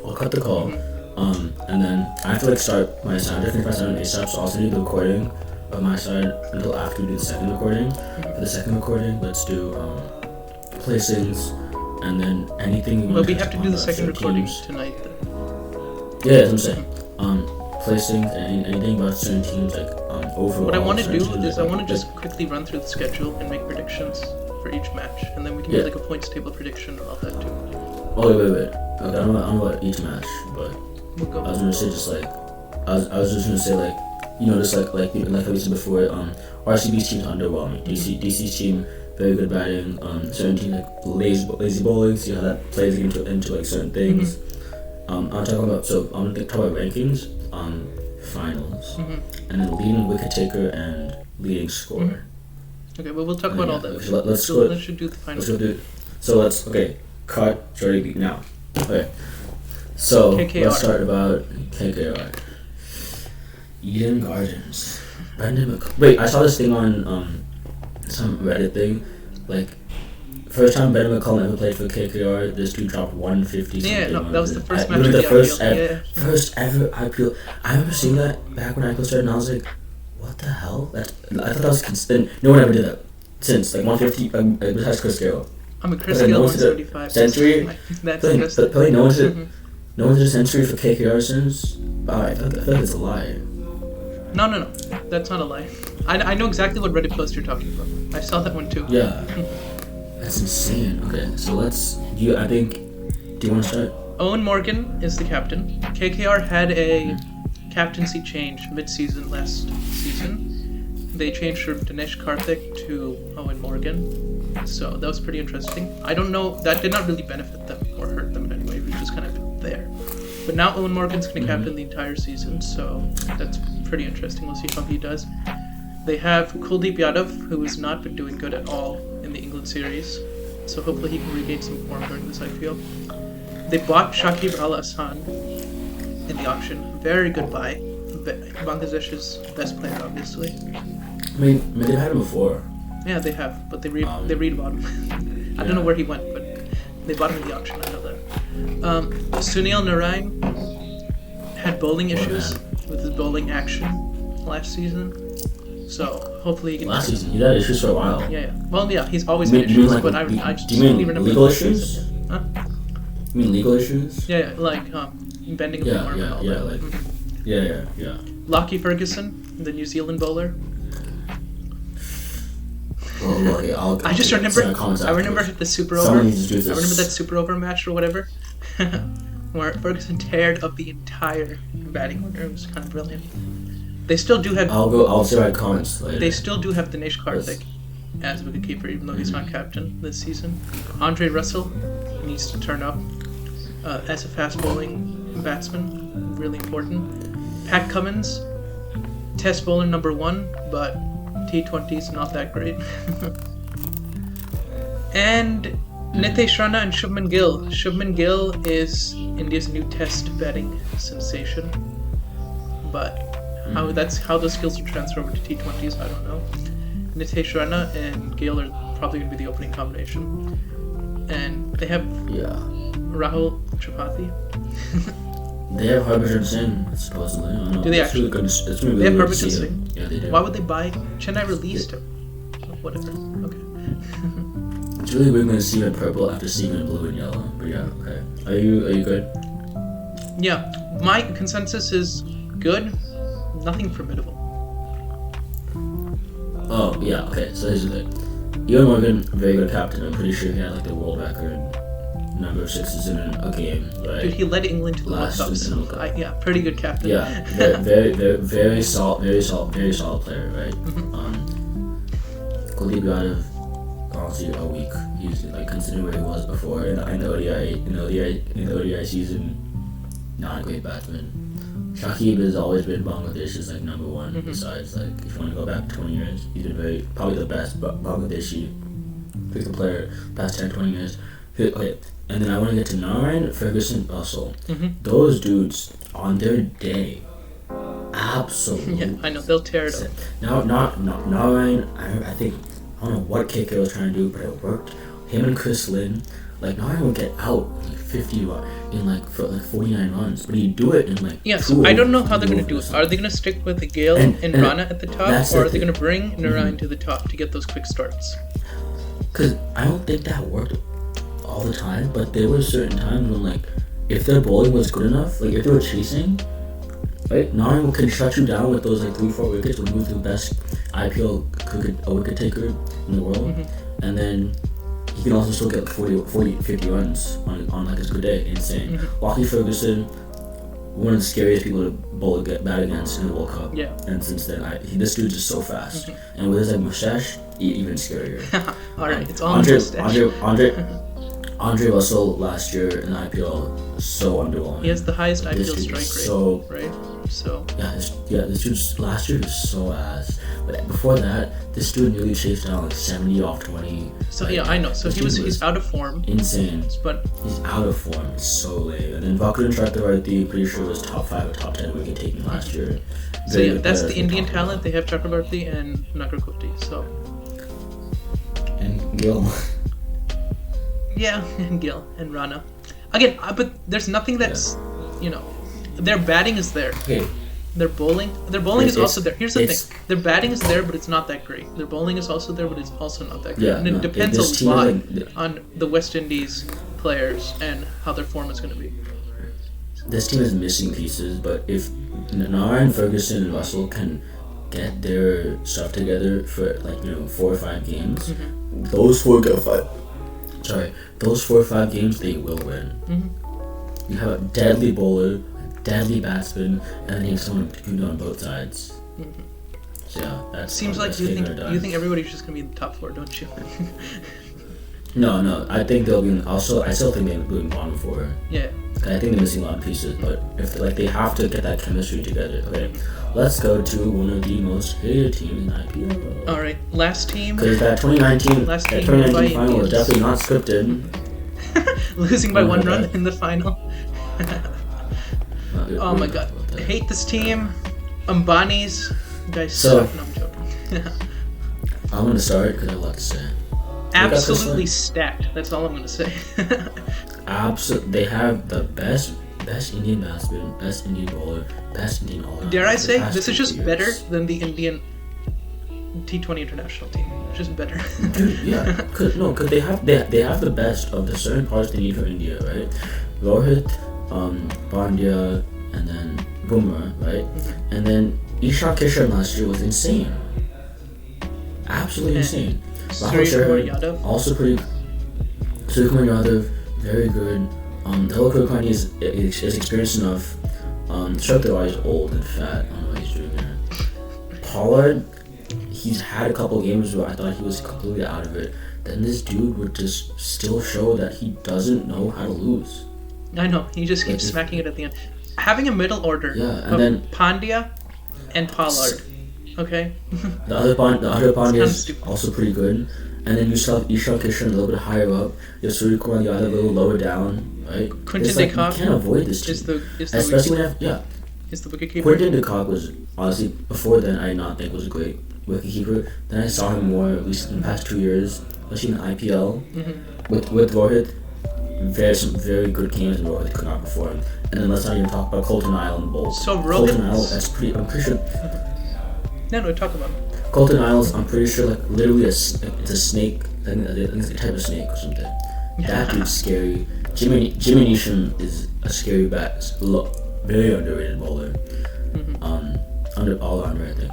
I'll cut the call. And then I have to start my side. I finish my side on ASAP, so I'll send you the recording of my side until after we do the second recording. For the second recording, let's do placings, and then anything. But we have to do the second recording tonight. Then. Yeah, that's what I'm saying. Placings and anything about certain teams, like overall. What I want to do is I want to just quickly run through the schedule and make predictions for each match, and then we can do like a points table prediction and all that too. Oh wait. Okay, I don't know about each match, but I was gonna say just like I was just gonna say like just like how we said before, RCB's team's underwhelming. DC's team very good batting. Certain teams like lazy bowling. See how that plays into like certain things. I'm talking about I'm gonna talk about rankings, finals, and then leading wicket taker and leading scorer. Okay, well we'll talk about all that. Let's do the finals. Let's cut Jordy now. Okay. So KKR. Let's start about KKR. Eden Gardens. Wait, I saw this thing on some Reddit thing. Like, first time Brendan McCullum ever played for KKR, this dude dropped 150 something. Yeah, no, that was the first match of the IPL. First ever IPL. I remember seeing that back when IPL started, and I was like, what the hell? I thought that was consistent. No one ever did that since, like 150, besides Chris Gale. Chris Gale 175. Century? That's probably no one did a century for KKR since. Wow, I feel like it's a lie. No. That's not a lie. I know exactly what Reddit post you're talking about. I saw that one too. Yeah. That's insane. Okay, so do you want to start? Owen Morgan is the captain. KKR had a captaincy change mid-season last season. They changed from Dinesh Karthik to Owen Morgan. So that was pretty interesting. I don't know, that did not really benefit them or hurt them in any way. It was just kind of there. But now Owen Morgan's going to captain the entire season, so that's pretty interesting. We'll see how he does. They have Kuldeep Yadav, who has not been doing good at all in the England series, so hopefully he can regain some form during this IPL. They bought Shakib Al Hassan in the auction. Very good buy. Bangladesh's best player, obviously. I mean, they've had him before. Yeah, they have, but they read about him. I don't know where he went, but they bought him in the auction. I know that. Sunil Narain had bowling issues with his bowling action last season. So hopefully he can. Last season, he had issues for a while. Yeah. Well, yeah, he's always had issues, but I just do you mean remember legal issues? Season. Huh? You mean legal issues? Yeah, like bending of the arm and all that. Yeah. Lockie Ferguson, the New Zealand bowler. Oh, okay, I just remember. I remember the Super Over. I remember that Super Over match or whatever, where Ferguson teared up the entire batting order. It was kind of brilliant. They still do have. I'll say my comments later. They still do have Dinesh Karthik as wicketkeeper, even though he's not captain this season. Andre Russell needs to turn up as a fast bowling batsman. Really important. Pat Cummins, Test bowler number 1, but T20's not that great. And Nitesh Rana and Shubman Gill. Shubman Gill is India's new Test batting sensation, but how those skills will transfer over to T20s, I don't know. Nitesh Rana and Gill are probably going to be the opening combination, and they have Rahul Tripathi. They have Harbhajan Singh, supposedly. I don't know. Do they actually? It's They have Harbhajan Singh? Yeah, they do. Why would they buy? Chennai released him. So whatever. Okay. It's really weird going to see him in purple after seeing him in blue and yellow. But yeah, okay. Are you good? Yeah. My consensus is good. Nothing formidable. Oh, yeah, okay. So here's the thing. Ewan Morgan, very good captain. I'm pretty sure he had like the world record number of sixes in a game, right? Dude, he led England to the World Cup. Yeah, pretty good captain. Yeah, very solid player, right? Kuldeep Yadav, honestly, a week. He's like considering where he was before in the ODI season, not a great batsman. Shakib has always been Bangladesh's like number 1. Besides, like if you want to go back 20 years, he's been probably the best Bangladeshi cricket player past 10-20 years. Okay, and then I want to get to Narayan, Ferguson, Russell. Mm-hmm. Those dudes on their day, absolutely. Yeah, I know they'll tear it up. Now, not Narayan. I think I don't know what kick it was trying to do, but it worked. Him and Chris Lynn, like Narayan would get out like 50 in like for like 49 runs, but he'd do it in like. Yeah, so I don't know how they're gonna do it. Are they gonna stick with the Gale and Rana at the top, or are they gonna bring Narayan to the top to get those quick starts? Because I don't think that worked all the time, but there were certain times when like if their bowling was good enough, like if they were chasing, right, Narayan can shut you down with those like 3-4 wickets when he was the best IPL wicket taker in the world, and then he can also still get 40, 50 runs on like his good day. Insane. Lockie Ferguson, one of the scariest people to bat against in the World Cup. Yeah. And since then, this dude's just so fast, and with his like mustache, even scarier. All right, it's all mustache. Andre Russell last year in the IPL, so underwhelming. He has the highest IPL strike rate, right? So this dude's last year was so ass. But before that, this dude nearly chased down like 70 off 20. So like, yeah, I know. So he's out of form. Insane. But he's out of form. It's so late. And then Vakran Chakravarti, pretty sure was top 5 or top 10 wicket taking last year. So yeah, that's the Indian talent. They have Chakravarti and Nagarkoti. So. And Gill. Yeah, and Gill and Rana. Again, but there's nothing that's, their batting is there. Okay. Their bowling is also there. Here's the thing: their batting is there, but it's not that great. Their bowling is also there, but it's also not that great. Yeah, and it depends a lot like, on the West Indies players and how their form is going to be. This team is missing pieces, but if Narayan, Ferguson, and Russell can get their stuff together for 4 or 5 games, those 4 or 5 games they will win. You have a deadly bowler, deadly batsman, and then you have someone who can do on both sides. So yeah, that seems like you think everybody's just gonna be in the top 4, don't you? No, I think they'll be. I still think they'll be in bottom 4. Yeah. I think they're missing a lot of pieces, but if they have to get that chemistry together. Okay, let's go to one of the most hated teams in IPL. All right, last team. Because that 2019 final was definitely not scripted. Losing by 1 run in the final. Oh my god, I hate this team. Ambani's guys suck. No, I'm joking. I'm gonna start because I have a lot to say. Absolutely stacked. That's all I'm gonna say. Absolutely, they have the best Indian batsman, best Indian bowler, best Indian all-rounder. Dare I say this is just better than the Indian T20 international team? Just better. Dude, yeah, cause they have the best of the certain parts they need for India, right? Rohit, Pandya, and then Bumrah, right? And then Ishan Kishan last year was insane. Absolutely insane. Rahul Sharma, also pretty. Suryakumar Yadav, very good. Dhawal Kulkarni is experienced enough. Sharpdar is old and fat. I don't know what he's doing there. Pollard, he's had a couple games where I thought he was completely out of it. Then this dude would just still show that he doesn't know how to lose. I know, he just keeps smacking it at the end. Having a middle order and then Pandya and Pollard, okay? the other Pandya is also pretty good. And then you still have Ishan Kishan a little bit higher up. You have Suryakumar Yadav a little lower down, right? Quinton de Kock, you can't avoid this team. Especially when you have, is the wicketkeeper. Quinton de Kock was, honestly, before then I did not think was a great wicketkeeper. Then I saw him more, at least in the past 2 years, especially in the IPL. With Rohit, some very good games and Rohit could not perform. And then let's not even talk about Colton Island bowl. So Rohit... Colton Island, I'm pretty sure... No, talk about it. Colton Isles, I'm pretty sure, literally it's a snake. I think it's a type of snake or something. That dude's scary. Jimmy Neesham is a scary very underrated bowler. All-rounder, I think.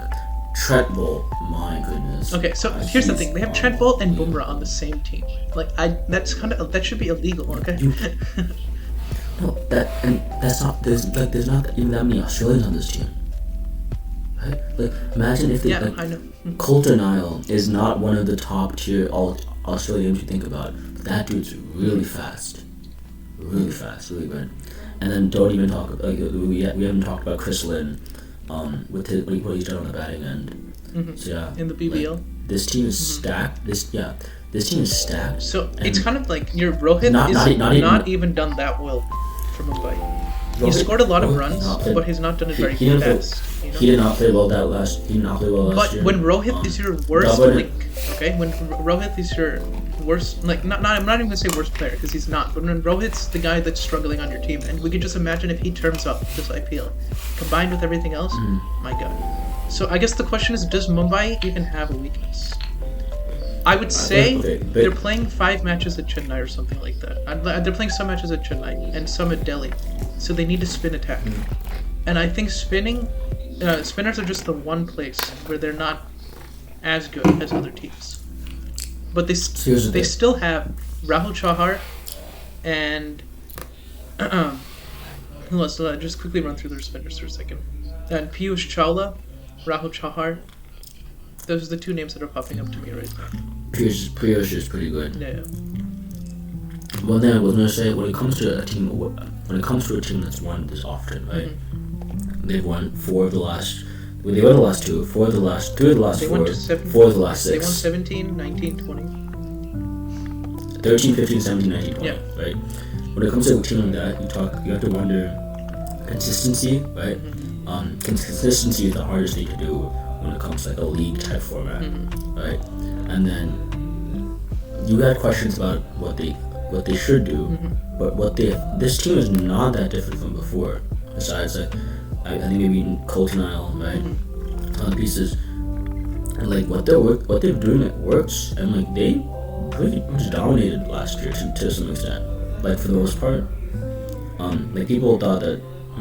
Trent Bolt, my goodness. Okay, so here's the thing: they have Trent Bolt and Bumrah on the same team. That should be illegal, okay? That's not. There's not even that many Australians on this team. Right? Imagine if I know. Colton Isle is not one of the top tier Australians you think about. That dude's really fast, really good. And then don't even talk. We haven't talked about Chris Lynn, with what he's done on the batting end. So yeah, in the BBL. Like, this team is stacked. This team is stacked. So it's kind of like your Rohit not even done that well for Mumbai. He scored a lot of runs, but he's not done it very fast. He did not play well last year. But when Rohit is your worst link, okay, when Rohit is your worst, like I'm not even gonna say worst player because he's not. But when Rohit's the guy that's struggling on your team, and we could just imagine if he turns up this IPL, combined with everything else, my God. So I guess the question is, does Mumbai even have a weakness? I would say they're playing 5 matches at Chennai or something like that. They're playing some matches at Chennai and some at Delhi, so they need to spin attack. And I think spinners are just the one place where they're not as good as other teams. But they still have Rahul Chahar and let's just quickly run through their spinners for a second. And Piyush Chawla, Rahul Chahar. Those are the 2 names that are popping up to me right now. Piyush is pretty good. Yeah. Well, then I was gonna say when it comes to a team that's won this often, right? They've won 4 of the last. Well, they won the last 2, 4 of the last, 3 of the last 4, 4 of the last 6. They won 17, 19, 20. 13, 15, 17, 19, 20, yeah. Right? When it comes to a team like that, you have to wonder consistency, right? Consistency is the hardest thing to do when it comes to like a league type format, right? And then you had questions about what they should do, but this team is not that different from before. Besides, like, I think maybe Coltonile, right? Other pieces, and like what they're doing, it works, and like they pretty much dominated last year to some extent, like for the most part. Like people thought that. I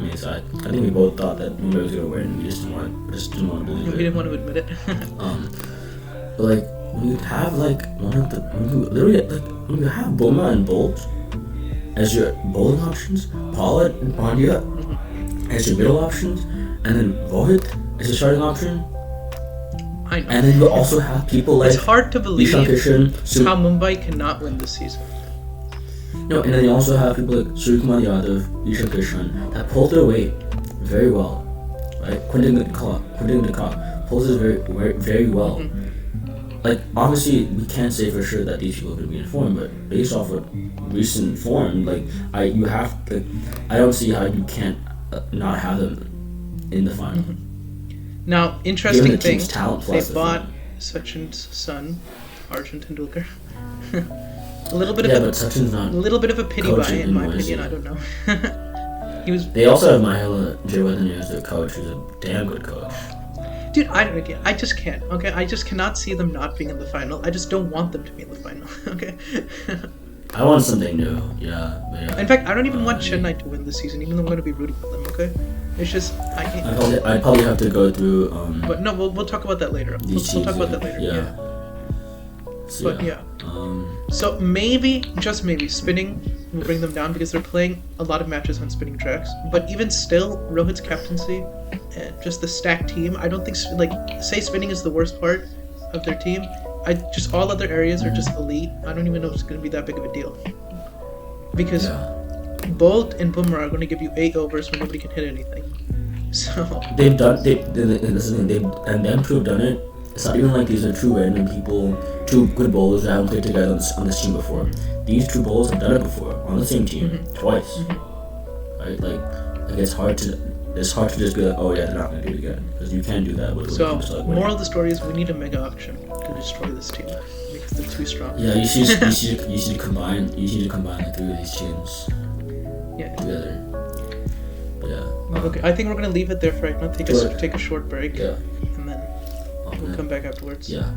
think we both thought that Mumbai was gonna win. We just didn't want to believe it. We didn't want to admit it. But like when you have like when you have Boma and Bolt as your bowling options, Pollard and Pandya as your middle options, and then Rohit as your starting option. I know. And then you also have people like it's hard to believe how Mumbai cannot win this season. No, and then you also have people like Suryakumar Yadav, Ishan Kishan that pull their weight very well, right? Quinton de Kock pulls it very, very, very well. Like obviously, we can't say for sure that these people are going to be in form, but based off of recent form, like I don't see how you can't not have them in the final. Now, interesting thing, they bought fun. Sachin's son, Arjun Tendulkar. A little bit of a pity buy, in my opinion. I don't know. They also have Mahela Jayawardene as their coach, who's a damn good coach. Dude, I just can't. Okay, I just cannot see them not being in the final. I just don't want them to be in the final. Okay. I want something new. Yeah. In fact, I don't even want Chennai to win this season, even though I'm going to be rooting for them. Okay. It's just I can't. I'd probably have to go through. But no, we'll talk about that later. We'll talk about that later. Yeah. So, but yeah. So maybe, just maybe, spinning will bring them down because they're playing a lot of matches on spinning tracks. But even still, Rohit's captaincy and just the stacked team, I don't think, say spinning is the worst part of their team. Just all other areas are just elite. I don't even know if it's going to be that big of a deal. Because Bolt and Bumrah are going to give you 8 overs when nobody can hit anything. So them two have done it. It's not even like these are 2 random people, 2 good bowlers that haven't played together on this team before. These 2 bowlers have done it before on the same team twice. Right? Like it's hard to just be like, oh yeah, they're not gonna do it again, because you can't do that with. So moral of the story is we need a mega auction to destroy this team because they're too strong. Yeah, you should combine the 3 of these teams. Together. But yeah. Okay, I think we're gonna leave it there for right now. Take a short break. Yeah. And then we'll come back afterwards. Yeah.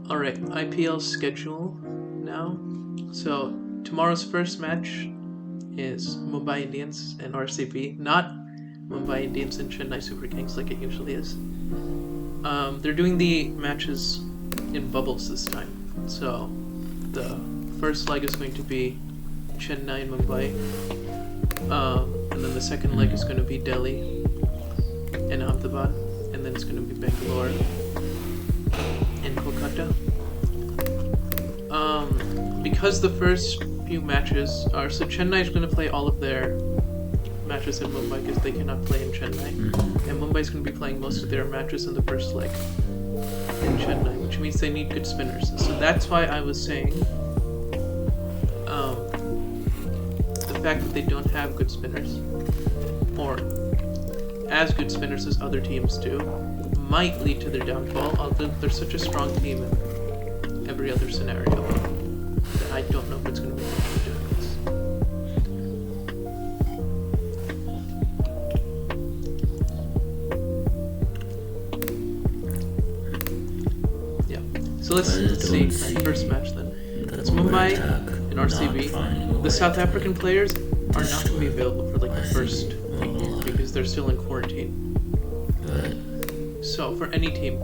Alright, IPL schedule now. So tomorrow's first match is Mumbai Indians and RCB, not Mumbai Indians and Chennai Super Kings like it usually is. They're doing the matches in bubbles this time. So the first leg is going to be Chennai and Mumbai. And then the second leg is going to be Delhi and Ahmedabad. And then it's going to be Bangalore and Kolkata. Because the first few matches are... So Chennai is going to play all of their matches in Mumbai because they cannot play in Chennai. And Mumbai's going to be playing most of their matches in the first leg in Chennai, which means they need good spinners. So that's why I was saying the fact that they don't have good spinners, or as good spinners as other teams do, might lead to their downfall, although they're such a strong team in every other scenario that I don't know if it's going to be much of a difference. Yeah. So let's see the first match then. It's Mumbai and RCB. The South African players are not going to be available for like the first week because they're still in quarantine. So for any team,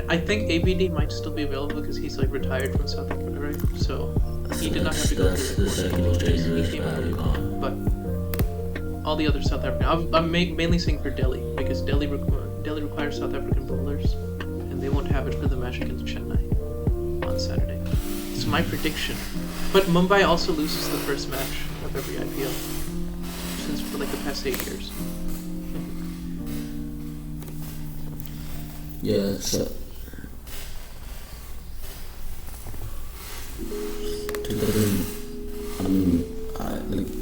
I think ABD might still be available because he's like retired from South Africa, right? So he did not have to go through the quarantine. He came out. But all the other South African, I'm mainly saying for Delhi because Delhi requires South African bowlers, and they won't have it for the match against Chennai on Saturday. So my prediction. But Mumbai also loses the first match of every IPL since for like the past 8 years. Yeah, so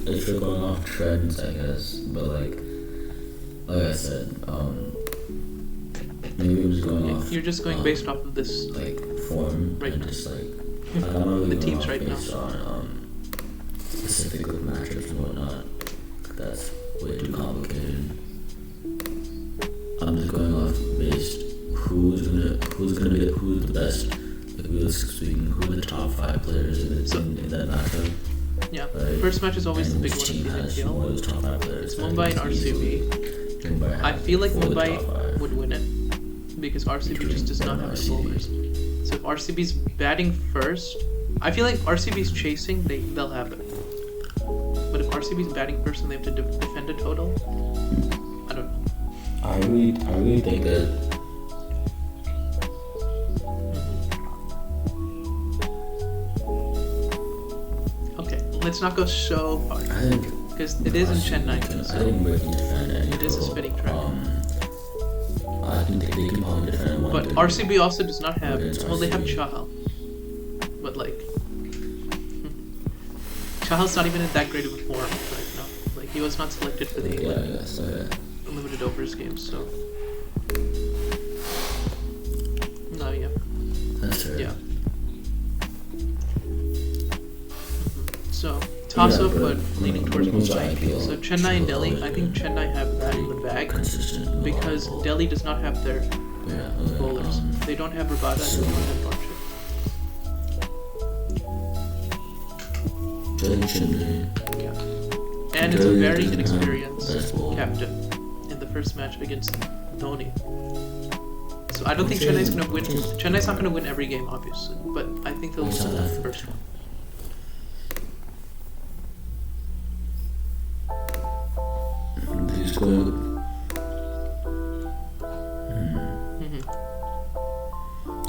if you're going off trends, I guess, but like I said, maybe I'm just going off. You're just going based off of this like form right and now. Just like I'm not really the teams right now. On specific matchups and whatnot. That's way too complicated. I'm just going off based who's the best, like realistically speaking, who are the top 5 players in that matchup. Yeah, right? First match is always the big one in the IPL. It's Mumbai and RCB. I feel like Mumbai would win it because RCB just does not have the bowlers. So if RCB's batting first, I feel like RCB's chasing, they'll have it. But if RCB's batting first and they have to defend a total, I don't know. I really think that. Let's not go so far because it is in Chennai. So it is a spinning track. I think they can probably defend. But RCB also does not have. Well, they have Chahal, but like Chahal's not even in that great of a form right now. Like he was not selected for the limited overs games. So no, yeah. That's fair. Yeah. So, toss-up, but leaning towards Mumbai. So, Chennai and Delhi, I think Chennai have that in the bag because Delhi does not have their bowlers. They don't have Rabada and they don't have Dorship. Yeah. And it's a very inexperienced captain in the first match against Dhoni. So, I don't think Chennai's going to win. Chennai's not going to win every game, obviously, but I think they'll lose the first one.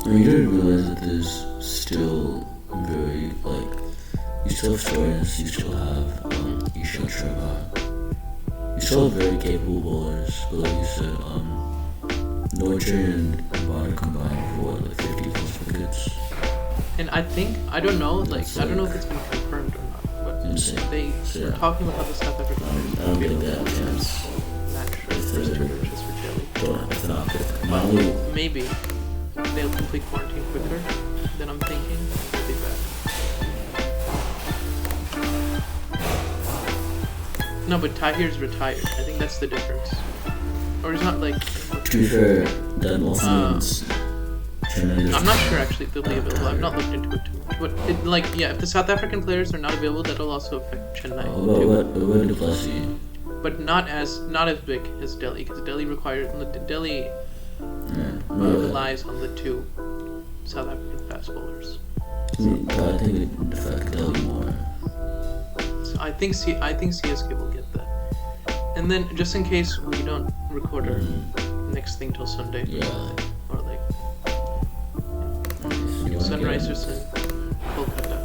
You didn't realize that there's still very, you still have Torres, you still have Ishan Sharma. You still have very capable bowlers, but like you said, Nortje and Bada combined for 50 plus wickets. And I don't know if it's been confirmed or not, but they were talking about how the South African players I don't think they have a chance. Match for the first 2 matches for Delhi. Maybe they'll complete quarantine quicker than I'm thinking. They'll be back. No, but Tahir's retired. I think that's the difference. Or he's not like. To be fair, that also means. I'm not sure actually if they'll be available. I've not looked into it too much. But if the South African players are not available, that'll also affect Chennai. What Duplessis? But not as big as Delhi, because Delhi relies on the 2 South African fast bowlers. I think it would affect Delhi more. So I think CSK will get that. And then just in case we don't record our next thing till Sunday, or Sunrisers in Kolkata.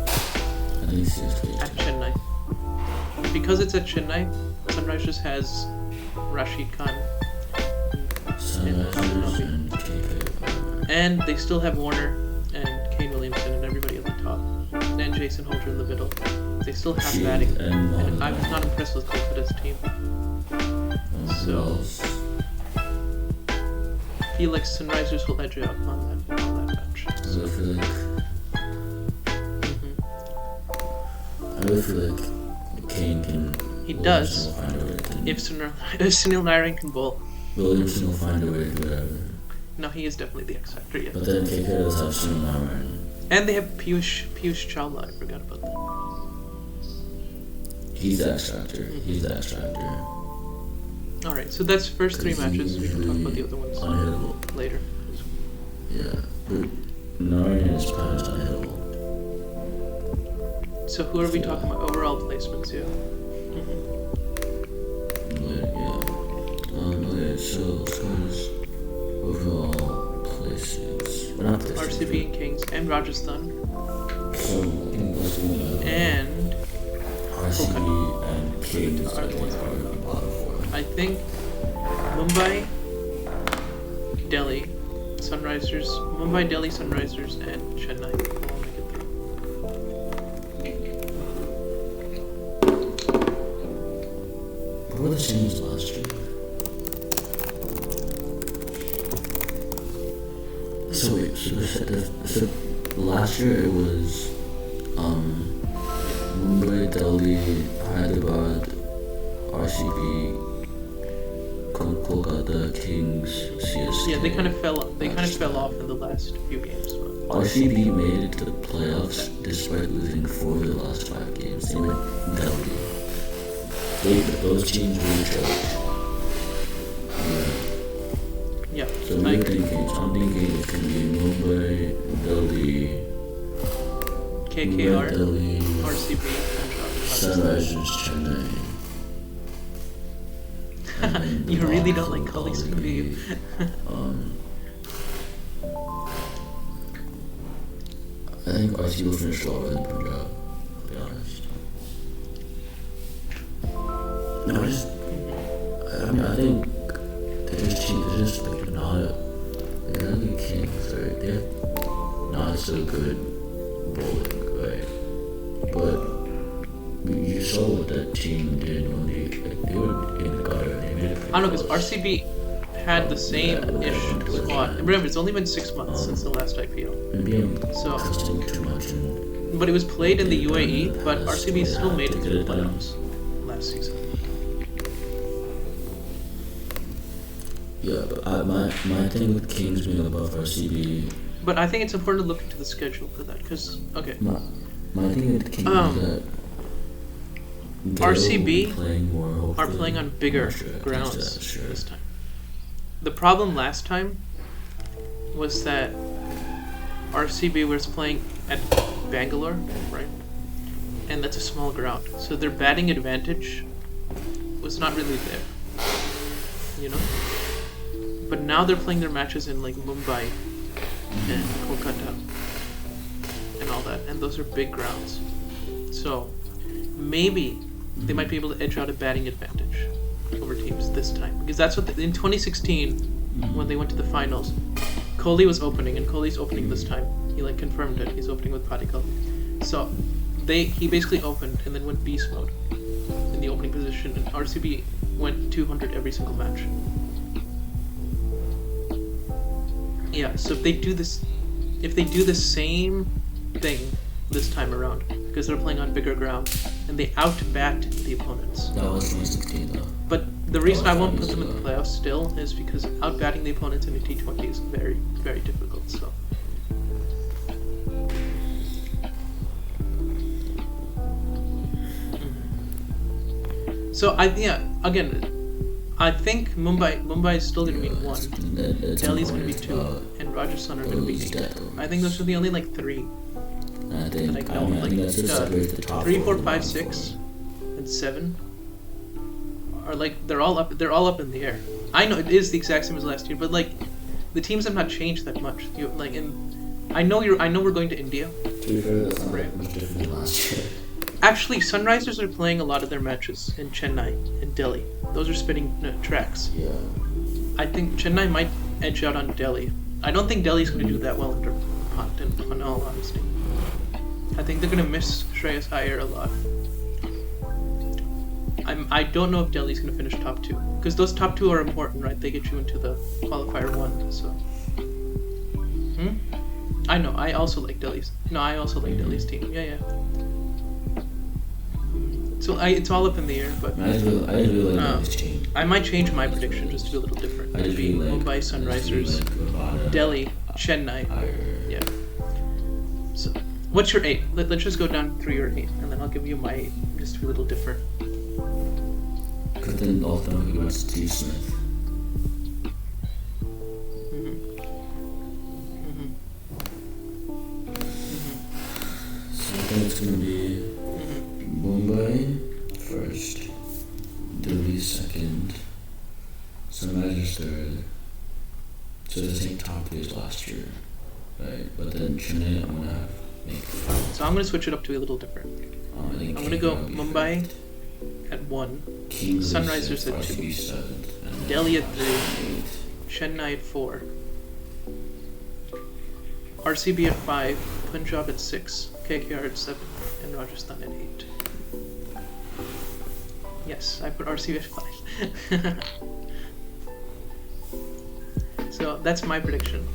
think CSK. At Chennai. Because it's at Chennai, Sunrisers has Rashid Khan. Sunrisers and KK. And they still have Warner and Kane Williamson and everybody at the top. And Jason Holder in the middle. They still have Shield batting. and I was not impressed with Kolkata's team. So I feel like Sunrisers will edge out on that match. I really feel like Kane can. He does. Will find a way to, If Sunil Narine can bowl. Williamson will find a way to do whatever. No, he is definitely the X Factor, yeah. But then KK does have Sunil Narine. And they have Piyush Chawla, I forgot about that. He's the X Factor. He's the X Factor. Alright, so that's first 3 matches. We can talk about the other ones Unhittable. later. Yeah, but Narine is past unhittable. So who are we talking about? Overall placements, yeah. Okay, so scores overall places. We're not places. RCB and Kings and Rajasthan. So I think those ones And RCB and Kings are the ones are the bottom 4. I think Mumbai, Delhi, Sunrisers, and Chennai will all make it through. What were the teams last year? So wait, so last year it was Mumbai, Delhi, Hyderabad, RCB, Kolkata, Kings, CSK. Yeah, they kind of fell off in the last few games. RCB made it to the playoffs despite losing 4 of the last 5 games. They went Delhi. Those teams really choked. Yeah. So I'm thinking it's going to be Mumbai, Delhi, KKR, Delhi, RCB, Sunrisers, Chennai. You really don't like Kohli's team, do you? I think RCB will finish lower than Punjab, to be honest. No, I think they're just like not the Kings, right? They're not so good bowling, right? But you saw what that team did when they were in the gutter. They made it. I don't know, because RCB had the same-ish squad. And remember, it's only been 6 months since the last IPL. Maybe I'm So, trusting too much in. but it was played in the UAE, but RCB still made it to the playoffs last season. Yeah, but my thing with Kings being above RCB. But I think it's important to look into the schedule for that, because, okay. My thing with Kings is that RCB more, are playing on bigger grounds this time. The problem last time was that RCB was playing at Bangalore, right? And that's a small ground. So their batting advantage was not really there. You know? But now they're playing their matches in like Mumbai and Kolkata and all that. And those are big grounds. So maybe they might be able to edge out a batting advantage over teams this time. Because that's what in 2016, when they went to the finals, Kohli was opening, and Kohli's opening this time. He like confirmed it. He's opening with Padikkal. So he basically opened and then went beast mode in the opening position, and RCB went 200 every single match. Yeah, so if they do the same thing this time around, because they're playing on bigger ground, and they out-bat the opponents. That was 2016 though. But the reason I won't put them in the playoffs still is because out-batting the opponents in a T20 is very, very difficult, so. So I think Mumbai is still going to be 1, Delhi's going to be 2, and Rajasthan are going to be 8. I think those are the only like 3 that I know. Like 3, 4, 5, 6, and 7 are like they're all up in the air. I know it is the exact same as last year, but like the teams have not changed that much. I know we're going to India. To be fair, that's not much different than last year. Actually, Sunrisers are playing a lot of their matches in Chennai and Delhi. Those are spinning tracks. Yeah. I think Chennai might edge out on Delhi. I don't think Delhi's going to do that well under Pant, in all honesty. I think they're going to miss Shreyas Iyer a lot. I don't know if Delhi's going to finish top 2. Because those top 2 are important, right? They get you into the qualifier 1, so... I know, I also like Delhi's. No, I also like Delhi's team. Yeah. So it's all up in the air, but... I just really like Delhi's team. I might change my prediction just to be a little different. I just really like... Mumbai Sunrisers, Delhi, Chennai. Yeah. So, what's your 8? Let's just go down through your 8, and then I'll give you my 8, just to be a little different. Because then ultimately we went to Steve Smith. So I think it's going to be Mumbai first, Delhi second, Sunrisers third. So the same top 3 as last year, right? But then Chennai I'm going to make 5. So I'm going to switch it up to be a little different. I'm going to go Mumbai at 1, Sunrisers at 2, 7, Delhi at 3, Chennai at 4, RCB at 5, Punjab at 6, KKR at 7, and Rajasthan at 8. Yes, I put RCB at 5. So that's my prediction.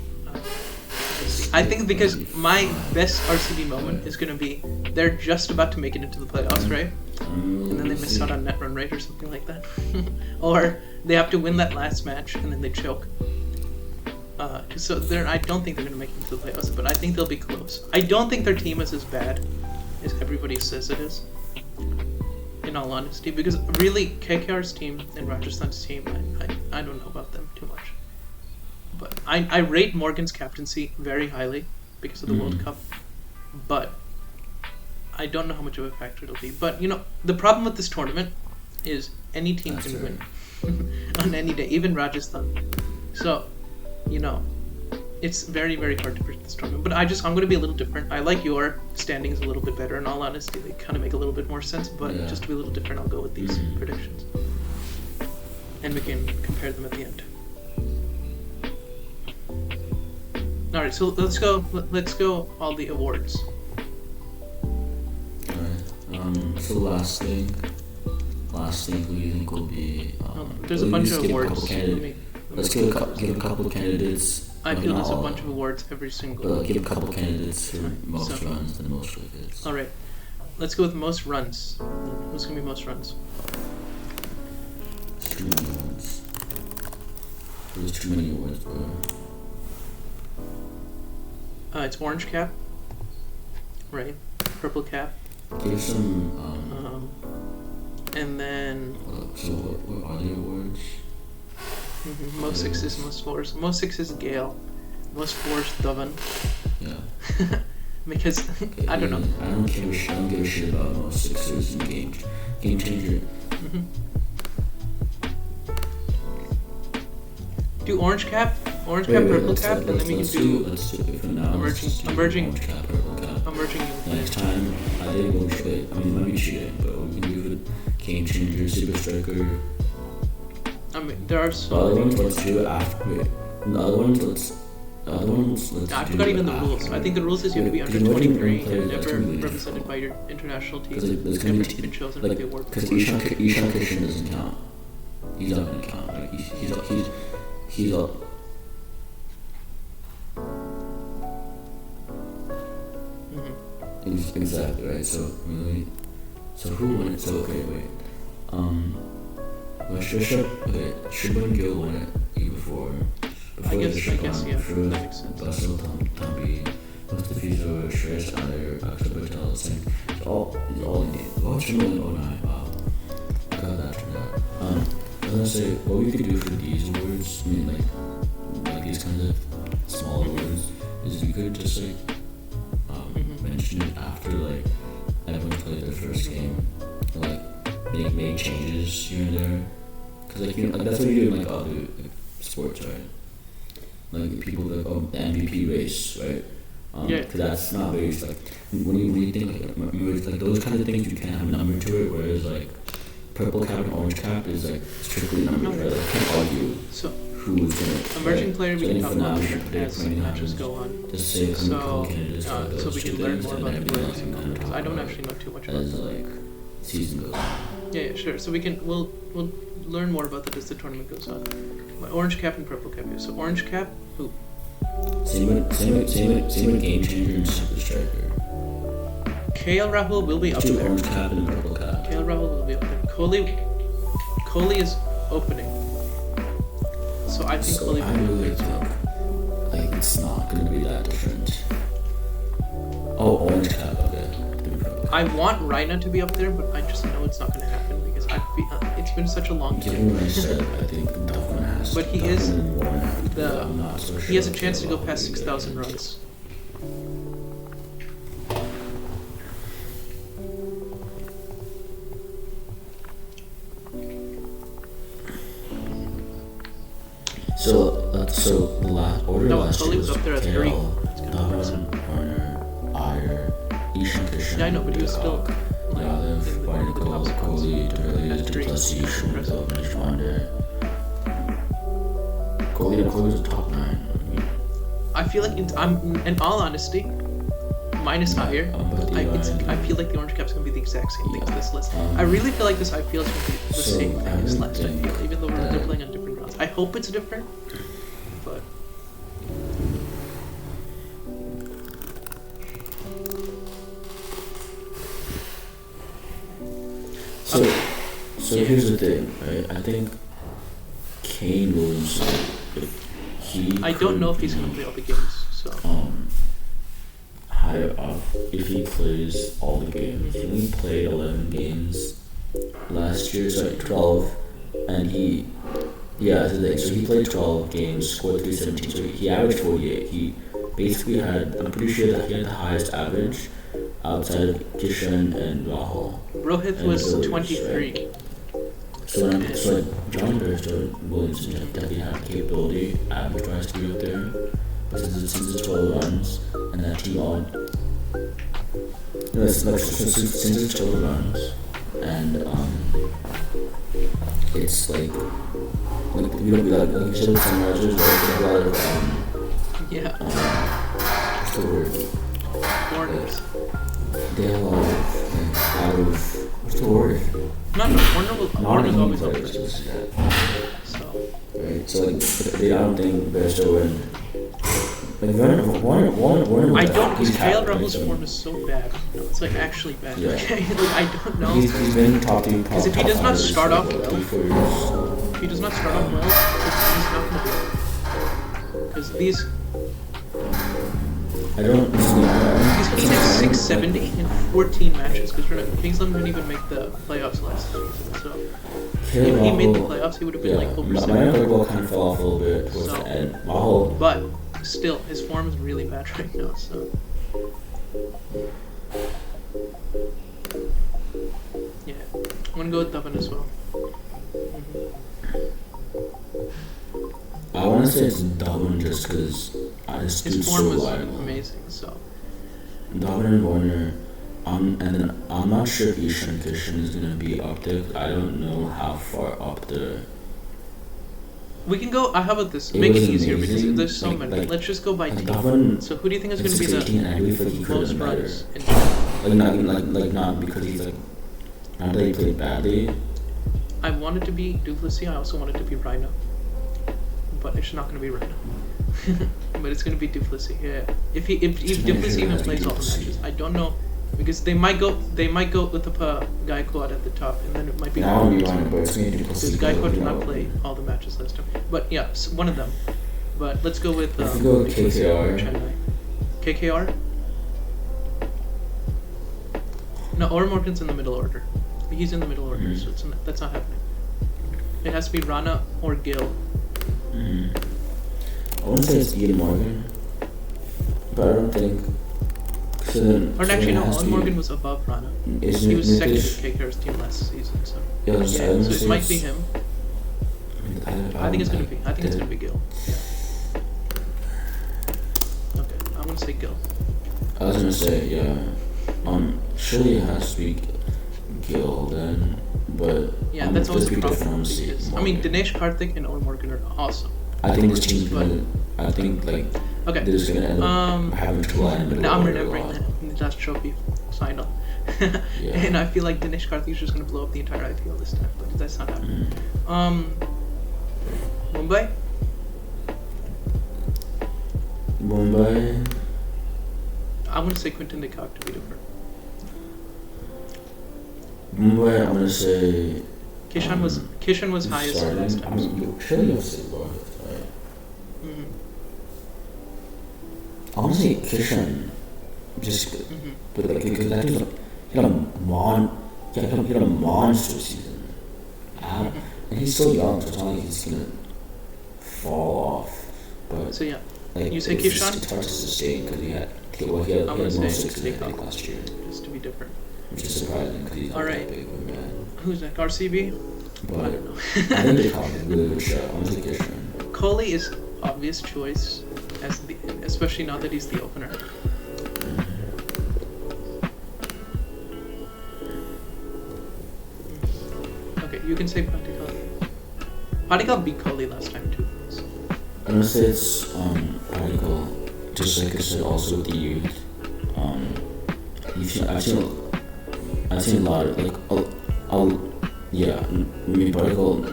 I think because my best RCB moment is going to be they're just about to make it into the playoffs, right? And then they miss out on net run rate or something like that. Or they have to win that last match and then they choke. So I don't think they're going to make it into the playoffs, but I think they'll be close. I don't think their team is as bad as everybody says it is, in all honesty, because really KKR's team and Rajasthan's team, I don't know about them too much. But I rate Morgan's captaincy very highly because of the World Cup, but I don't know how much of a factor it'll be. But, the problem with this tournament is any team can win on any day, even Rajasthan. So, it's very, very hard to predict this tournament. But I'm going to be a little different. I like your standings a little bit better, in all honesty. They kind of make a little bit more sense, but just to be a little different, I'll go with these predictions. And we can compare them at the end. Alright, so let's go all the awards. Alright, so last thing who do you think will be... there's a bunch of awards. Let's give a couple of candidates. I feel there's a bunch of awards every single... give a couple candidates for most runs and most wickets. Alright, let's go with most runs. Who's going to be most runs? There's too many awards. There's too many awards, bro. It's orange cap, right? Purple cap. There's some. And then. So what are the awards? Most sixes, most fours. Most sixes, Gale. Most fours, Dhawan. Yeah. Because I don't know. I don't give a shit about most sixers in the game. Game changer. Do orange cap, purple cap, and then we can do emerging orange cap, purple cap. Emerging. Next time, I didn't go straight. I mean, it might be cheating, but we can do it. Game changer, super striker. I mean, there are so. The other ones, let's do it after. Wait, the other ones, let's. I forgot even the rules. I think the rules is you have to be under 23 and never represented by your international team. Because never been chosen for the award. Because Ishan Kishan doesn't count. He's not gonna count. Like he's up. Exactly right. So really, who won it? So okay, wait. Well, Shubman Gill won it before. I guess, yeah. That makes sense. Basil Tambi, Mustafizo, Shreyas Iyer, Akshar Patel, Singh. It's all in it. Oh, Shubman 09. Wow. Got that turned out. I was gonna say what we could do for these awards. I mean, like these kinds of small awards, is you could just mention it after everyone played their first game, or make changes here and there. Cause that's what you do in other sports, right? Like people the MVP race, right? Yeah. Because that's not very like when you think like those kind of things you can't have a number to it. Whereas like purple cap and orange cap is like strictly numbered. Right? Like, can't argue. So who's gonna emerging player we can talk about we later should predict as when matches happens. go on. Just say So so we can learn more about the players because I don't actually know too much about as them. like season goes on. Yeah, sure. So we'll learn more about that as the tournament goes on. But orange cap and purple cap. So orange cap, who? Same with game changer and super striker. KL Rahul will be up Two there. orange cap and purple cap. KL Rahul will be up there. Kohli is opening. So I think Kohli I will be really up there as well. think like it's not gonna be that different. Oh, orange cap, okay. I want Raina to be up there, but I just know it's not going to happen because it's been such a long time. Given what I said, I think Duffman has. But he Duffman is and Warren have to be the there. I'm not so he has a sure chance to if go they'll past all be 6,000 there. runs. So the last order No, last Kohli year was was up there at 3. KL, It's gonna be awesome. Duffman, Warner, Iyer, Ishan Kishan, Yeah, I know, but he was still like Yadav, in the Barney top Cole, spots. Kohli, DeVilliers, At 3. Duplessis, Impressive. Shumpel, Nishwander. Kohli was a top 9. I mean, I feel like I'm in all honesty, minus Iyer, I feel like the orange cap's gonna be the exact same thing as this list. I really feel like this IPL is gonna be the same thing as last IPL, even though they're playing on different rounds. I hope it's different, but So here's the thing, right? I think Kane Williamson, if he I don't know if he's gonna play all the games. So higher up, if he plays all the games, he only played 11 games last year, sorry, 12, and that's the thing. So he played 12 games, scored 317, so he averaged 48. He basically I'm pretty sure that he had the highest average outside of Kishan and Rahul. Rohit And was Williams, 23. right? So like John Bairstow, Williamson definitely had the capability, average-wise, to be out there. But since it's 12 runs, and that team all... Since it's 12 runs, and it's like we don't like you said with Sunrisers, like a lot of Yeah. what's the word? Warners. They have a lot of what's the word? Warner's always up players, there. just that. So Right, so like I don't think Bairstow and Warner. I don't because KL Rahul's form is so bad. It's like actually bad. Yeah. Okay, like I don't know. He's been top team. Because if he does not start off well, well, if he does not start off well, he's not gonna be it. Because these I don't. he's hit 670 in 14 matches. Because Kings 11 didn't even make the playoffs last season. So if he made the playoffs, he would have been like over 70. Ball kind of fell off a little bit towards the end. Mahal. But still, his form is really bad right now. So yeah, I'm gonna go with Dublin as well. I want to say it's Dublin just because His form was amazing. So Dublin and Warner. And then I'm not sure if Ishan Kishan is gonna be up there. I don't know how far up there. we can go. How about this? It Make it was easier amazing. because there's so Like- many. like- Let's just go by team. Dublin. So who do you think is going to be 16, the and I really feel like he could most have done better. runs? In Not because he's like not that he played badly. I want it to be Duplessis. I also want it to be Rhino, but it's not going to be Rhino. But it's going to be Duplessis. Yeah. If Duplessis even plays all the matches, I don't know because they might go with the Gaikwad at the top, and then it might be. Now I'll be Rhino, but it's going to be Because Gaikwad did not play all the matches last time. But yeah, one of them. But let's go with If you go with Duplessis or KKR. Chennai. KKR? No, or Morgan's in the middle order. He's in the middle order, so that's not happening. It has to be Rana or Gill. I want to say it's Ian Morgan, but I don't think. Or actually, no, Owen Morgan was above Rana. Isn't He was it second to Nitish? KKR's team last season, so. Yeah, So it might be him. I think it's gonna be. I think it's gonna be Gill. Yeah. Okay, I'm gonna say Gill. I was gonna say, yeah. Surely it has to be Gill then, but Yeah, that's just also be the different problem. on the Because, I mean, Dinesh Karthik and Owen Morgan are awesome. I think this team's gonna. I think like Okay. they're just gonna end up having to lie in the Now I'm middle remembering of the last trophy final. Yeah. And I feel like Dinesh Karthik is just gonna blow up the entire IPL this time, but that's not happening. Mumbai. Mumbai. I want to say Quinton de Kock to be different. Mumbai, I'm gonna say. Kishan was highest last time. Surely you'll say Rohit, right? I want to say Kishan, just but like because that was he had a monster season, and he's so young, so it's not like he's gonna fall off. But So yeah, like, you say Kishan? It's hard to sustain because he had no six in the last year, Just to be different. which is surprising because he's not Alright. that big of a man. Who's that? RCB? But I don't know. I think they caught a really good shot. I want to say Kishan. Kohli is obvious choice especially now that he's the opener. Okay, you can say Padikkal. Padikkal beat Kohli last time too. So. I'm gonna say it's Padikkal, just like I said, also with the youth. I've seen a lot of Padikkal,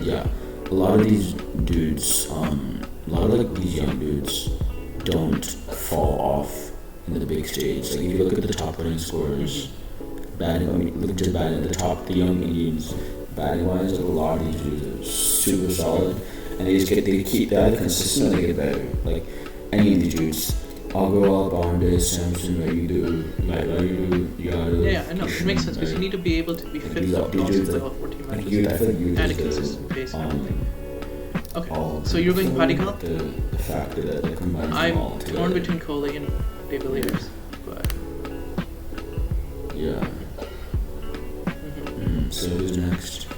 yeah. A lot of these dudes, a lot of like these young dudes don't fall off in the big stage. Like if you look at the top running scorers, the young Indians, batting wise, like a lot of these dudes are super solid, and they keep that consistent and they get better. Like any of these dudes, Agarwal, Bombay, Samson, Rayudu, Yadu. Yeah, I know. It makes sense because you need to be able to be fit for also play all 14 matches at a consistent pace and everything. Okay, so you're going Padikkal? The fact that they combine them I'm all together. torn between Kohli and De Villiers, but yeah. So who's next?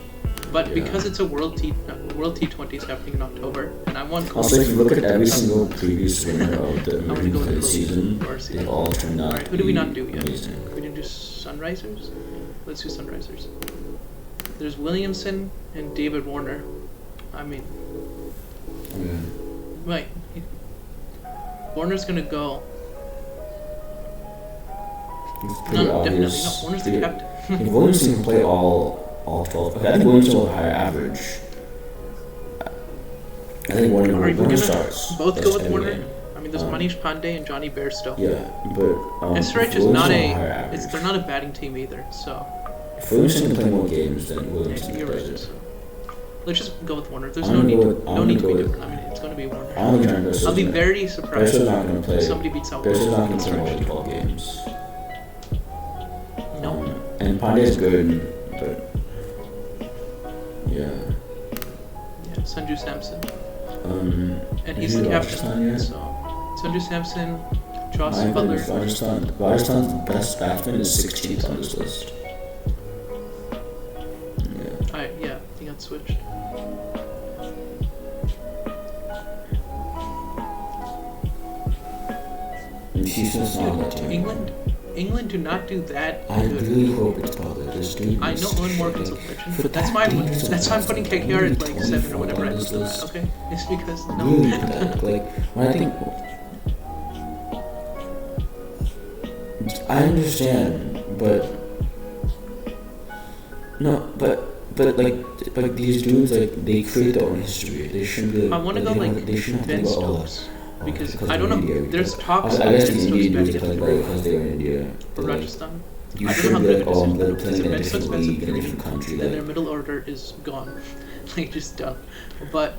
But because it's a World T20 is happening in October, and I want Kohli. Also, if you look at every single previous winner of the I'm gonna go with Kohli season, for our season. they've all turned out. Alright, who do we not do yet? Amazing. We didn't do Sunrisers? Let's do Sunrisers. There's Williamson and David Warner. I mean, Okay. right. Warner's gonna go. It's pretty No, definitely obvious. not. Warner's the captain. If Williamson can play all 12. Okay, I think Williamson will have a higher average. I think Warner starts. Both That's go with every Warner? game. I mean, there's Manish Pandey and Johnny Bairstow. Yeah, but SRH is not they're not a batting team either, so. If Williamson can play more games than Williamson You're right. does it. So. Let's just go with Warner. There's I'm no gonna need go to with- I'm no need to gonna be go different. I mean, it's gonna be Warner. I don't think John Bairstow's I'll be gonna- very surprised Bairstow's not going to play. if somebody beats out Bairstow's not going Warner. to play more than 12 games. No. And Pandey's good, but yeah. Yeah, Sanju Samson. And he's is the he captain. Rajasthan yet? So Sanju Samson, Joss My Butler. goodness, Rajasthan's best batsman is 16th on this list. Yeah. Yeah, he got switched. And she's just not on that team. England do not do that I good. really hope it's Butler. This dude I know Owen Morgan's a legend, but that's why I'm putting KKR at like 7 or whatever I put them at, okay? It's because no. Really pathetic. Like when I think, I understand, but no, but like these dudes, like they create their own history. They shouldn't be. I want to go like they shouldn't have to Ben go all Stokes because I don't know. India, There's talks I about guess Ben the Stokes Indian batting dudes at play the better because they're in India. for But, like, Rajasthan. you I don't should know how be good like, it is. oh, they're playing in a Ben Stokes different bats at league in a 3, different country. then their Like, middle order is gone, like just done. But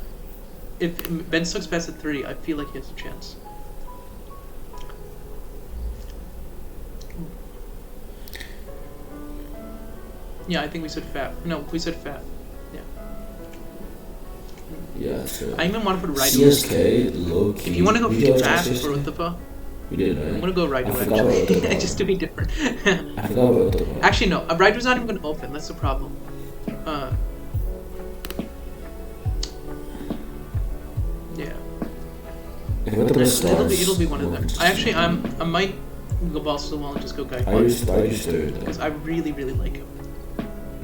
if Ben Stokes bats at 3, I feel like he has a chance. Yeah, I think we said Fab. No, we said Fab. Yeah. yeah, so I even want to put right. CSK low key. If you want to go We did fast CSK? for Uthapa, We did, right? I'm gonna go right I away, forgot about actually, Uthapa. just to be different. I forgot about Uthapa. Actually, no. Right was not even gonna open. That's the problem. Yeah. If Uthapa starts, It'll be one of them. I might go Balsawal and just go Why Gaikwad. are you third? Because I really, really like him.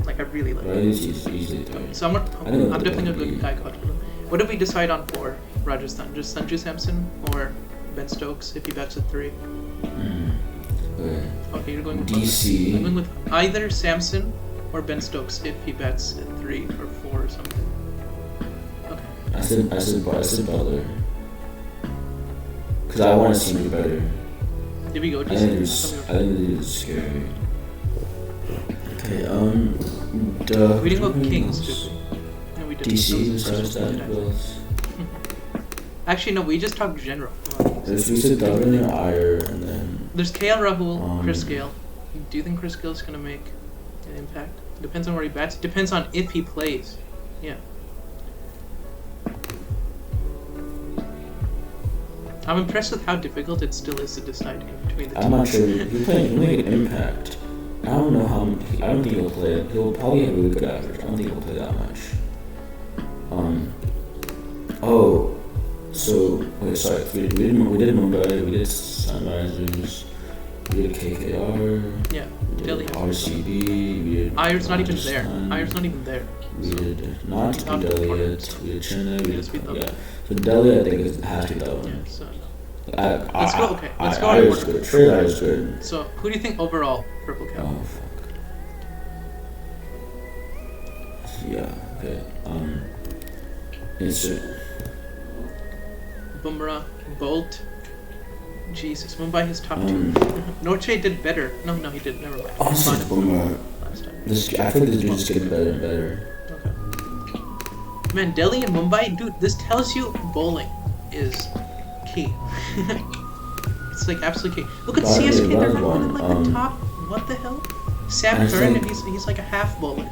Like, I really like Why him. is he easily third? So I don't know I'm definitely what going to go Gaikwad. What did we decide on for Rajasthan? Just Sanju Samson or Ben Stokes if he bats at 3? Okay, you're going with DC. I'm going with either Samson or Ben Stokes if he bats at 3 or 4 or something. Okay. I said Butler. Because I want to see him do better. Did we go I DC? think it was scary. Okay, We didn't go Kings, did we? No, we didn't. DC Those are besides the first that ones. was. Actually, no, we just talked general. We said Dublin or Ire, and then. There's KL Rahul, Chris Gale. Do you think Chris Gale's going to make an impact? Depends on where he bats. Depends on if he plays. Yeah. I'm impressed with how difficult it still is to decide in between the two. I'm not sure. He'll make an impact. I don't know how. I don't think he'll play. He'll probably have a really good average. I don't think he'll play that much. Oh. So, okay, sorry. We did Mumbai. We did Sunrisers. We did KKR. Yeah. We Delhi. did RCB. We did. Ayer's not even there. Rajasthan. Ayer's not even there. We did not Delhi yet. We did Chennai. We Just beat did. them. Yeah. So Delhi, I think has to be that Yeah, one. so. Let's go. Okay, let's go. Ayer's good. Trade Ayer's good. So, who do you think overall Purple Cap? Oh fuck. Yeah. Okay. It's Bumrah, Bolt. Jesus, Mumbai has top 2. Norche did better. No, he did. Never mind. honestly, Bumrah. Last time. I feel like this dude's just getting better and better. Okay. Man, Delhi and Mumbai, dude, this tells you bowling is key. It's like absolutely key. Look at CSK, they're not even like the top. What the hell? Sam Curran, and he's like a half bowler.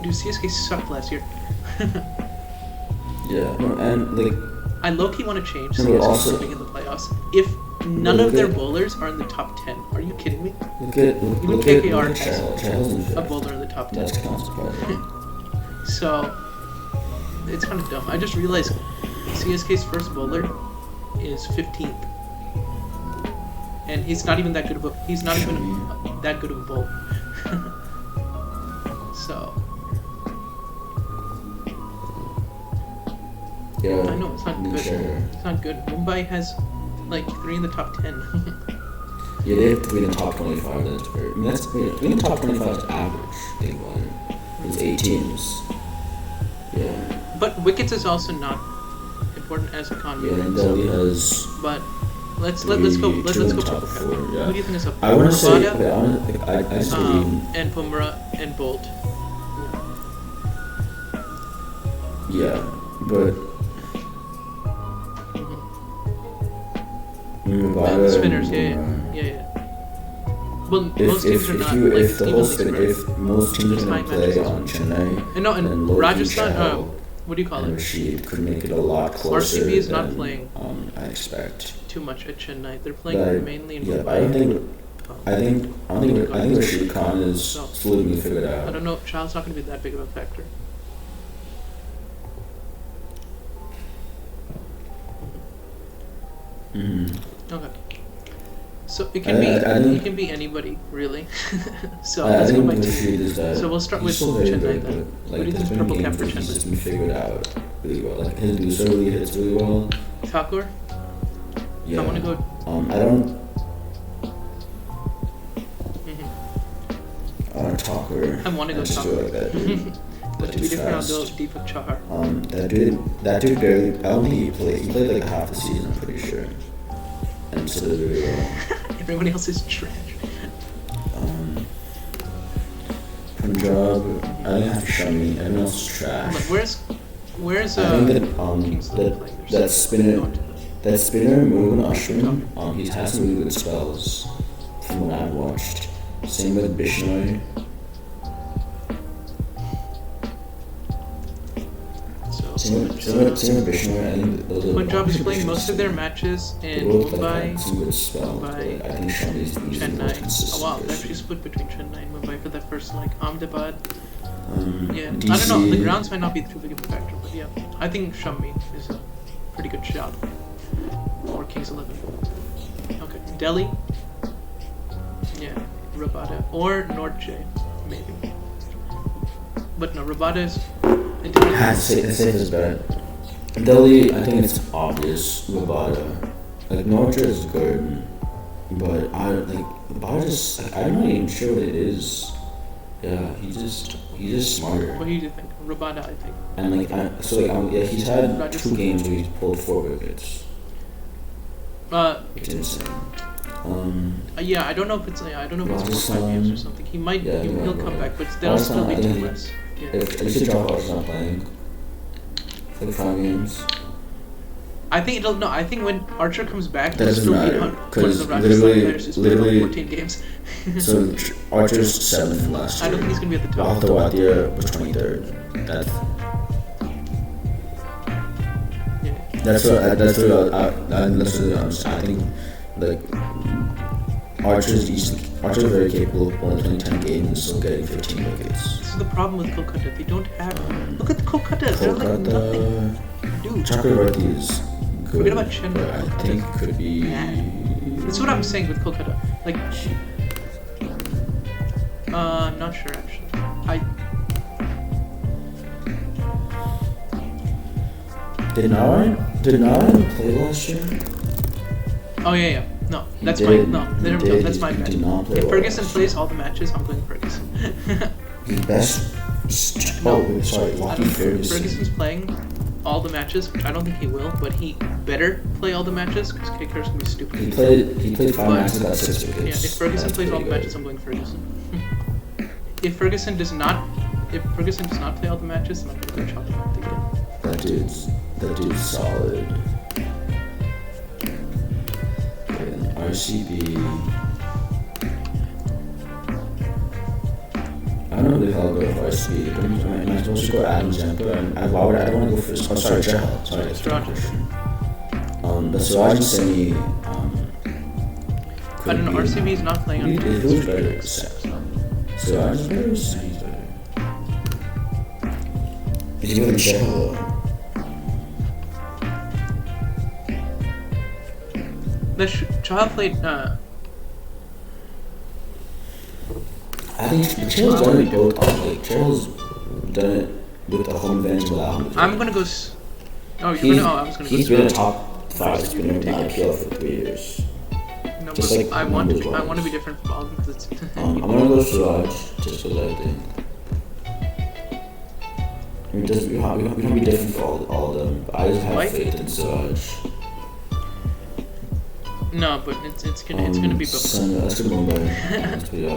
Dude, CSK sucked last year. Yeah, no, and like. I low-key want to change No, CSK also- being in the playoffs. If none of their bowlers are in the top 10, are you kidding me? Look at KKR has Charles a bowler in the top 10. That's counts probably. So, it's kind of dumb. I just realized CSK's first bowler is 15th. And he's not even that good of a that good of a bowler. So, Yeah. I know it's not good. Sure. It's not good. Mumbai has like 3 in the top 10. Yeah, they have to be in the top 25. That's fair. I mean, that's being in the top 25 is average. Think about it. It's 8 teams. Yeah. But wickets is also not important as economy. Yeah, and so, Delhi has. but let's go. Let's go. top Purple Cap. 4. Yeah. Who do you think is up? I want to say. Rabada, Okay, I just believe. and Bumrah and Bolt. Yeah, but. The spinners, yeah. Well, most teams are not like if the whole evenly spin, spread. if most teams There's are going high to play matches. on Chennai, And no, and then Loki, Rajasthan. Chahal, What do you call and it? Rashid could make it a lot closer. RCB is not than, playing. I expect. Too much at Chennai. They're playing But, mainly in yeah, Mumbai. but I think Rashid Khan is slowly being figured out. I don't know. Child's not going to be that big of a factor. Mm-hmm. Okay. So it can be anybody really. So I let's go think by Rashid team. is that. So we'll start with he's still very Chennai good, then. but, What do you there's think been Purple games Cap for where he's Chennai? just been figured out really well. Like his loser really hits really well. Thakur? Yeah. I want to go. I don't. Talker. I want to go just Thakur. feel like that dude. But to be different, I'll go Deepak Chahar. That dude barely. I don't think he played. He played like half the season. I'm pretty sure. And so did really well. Everybody else is trash. Punjab. I think I have to show me. Everyone else is trash. But where's I think Kings playing? that spinner Moon Ashwin. He has some really good spells from what I've watched. Same with Bishnoi. Same with Bishnoi. I think those are. Punjab is playing most of their matches in Mumbai, Chennai. Oh wow, they actually split between Chennai and Mumbai for that first leg. Ahmedabad. Yeah, DC. I don't know. The grounds might not be too big of a factor, but yeah, I think Shammi is a pretty good shot for Kings 11. Okay, Delhi. Rabada or Nortje, maybe. But no, Rabada is. Safe is better. Delhi, I think it's obvious. Rabada, like Nortje is good, but Rabada's I'm not even sure what it is. Yeah, he's just smarter. What do you think? Rabada, I think. And he's had 2 games where he's pulled 4 wickets. It's insane. Yeah, I don't know if it's 4 or 5 games or something. He'll come back, but that'll still be 2 less. Yeah. If you should drop Archer's not playing for the 5 games. I think I think when Archer comes back, that doesn't matter because literally 14 games. So Archer's 7th last year. I don't think he's gonna be at the top. Altawadia was 23rd. That's what I think. Like Archer's very capable of only playing 10 games and still getting 15 wickets. This is the problem with Kolkata. They don't have. Look at the Kolkata. They're like nothing. Dude. Chakravarti is good. Forget about Chen. But I think could be. That's what I'm saying with Kolkata. Like. Not sure actually. Did Narayan play last year? Oh yeah. No, that's my that's my bet. If Ferguson plays all the matches, I'm going Ferguson. The best. Lockie Ferguson. Ferguson's playing all the matches, which I don't think he will, but he better play all the matches because KKR's gonna be stupid. He played 5 matches, got 6 wickets. Yeah, if Ferguson plays all the matches, I'm going Ferguson. If Ferguson does not play all the matches, then I'm gonna go Chakravarti again. That dude's solid. RCB. I don't know if I'll go with RCB. Am I supposed to go Adam Zampa? I don't want to go for. Oh, sorry, Chahal. Sorry, that's the Siraj and Semi. I don't know. RCB is not playing on. Who's better? Siraj is better. Semi's better. Is he better than Chahal? Chahal played. I think Chahal's done it both. Chahal's done it with the home advantage without home advantage. I'm gonna go. I was gonna go. He's been a top 5 spinner in the IPL for 3 years. No, but I want to be different from all of them because it's. I'm gonna go Siraj just because I think. I mean, we can be different for all of them. But I just have faith in Siraj. No, but it's gonna be both. Let's do Mumbai.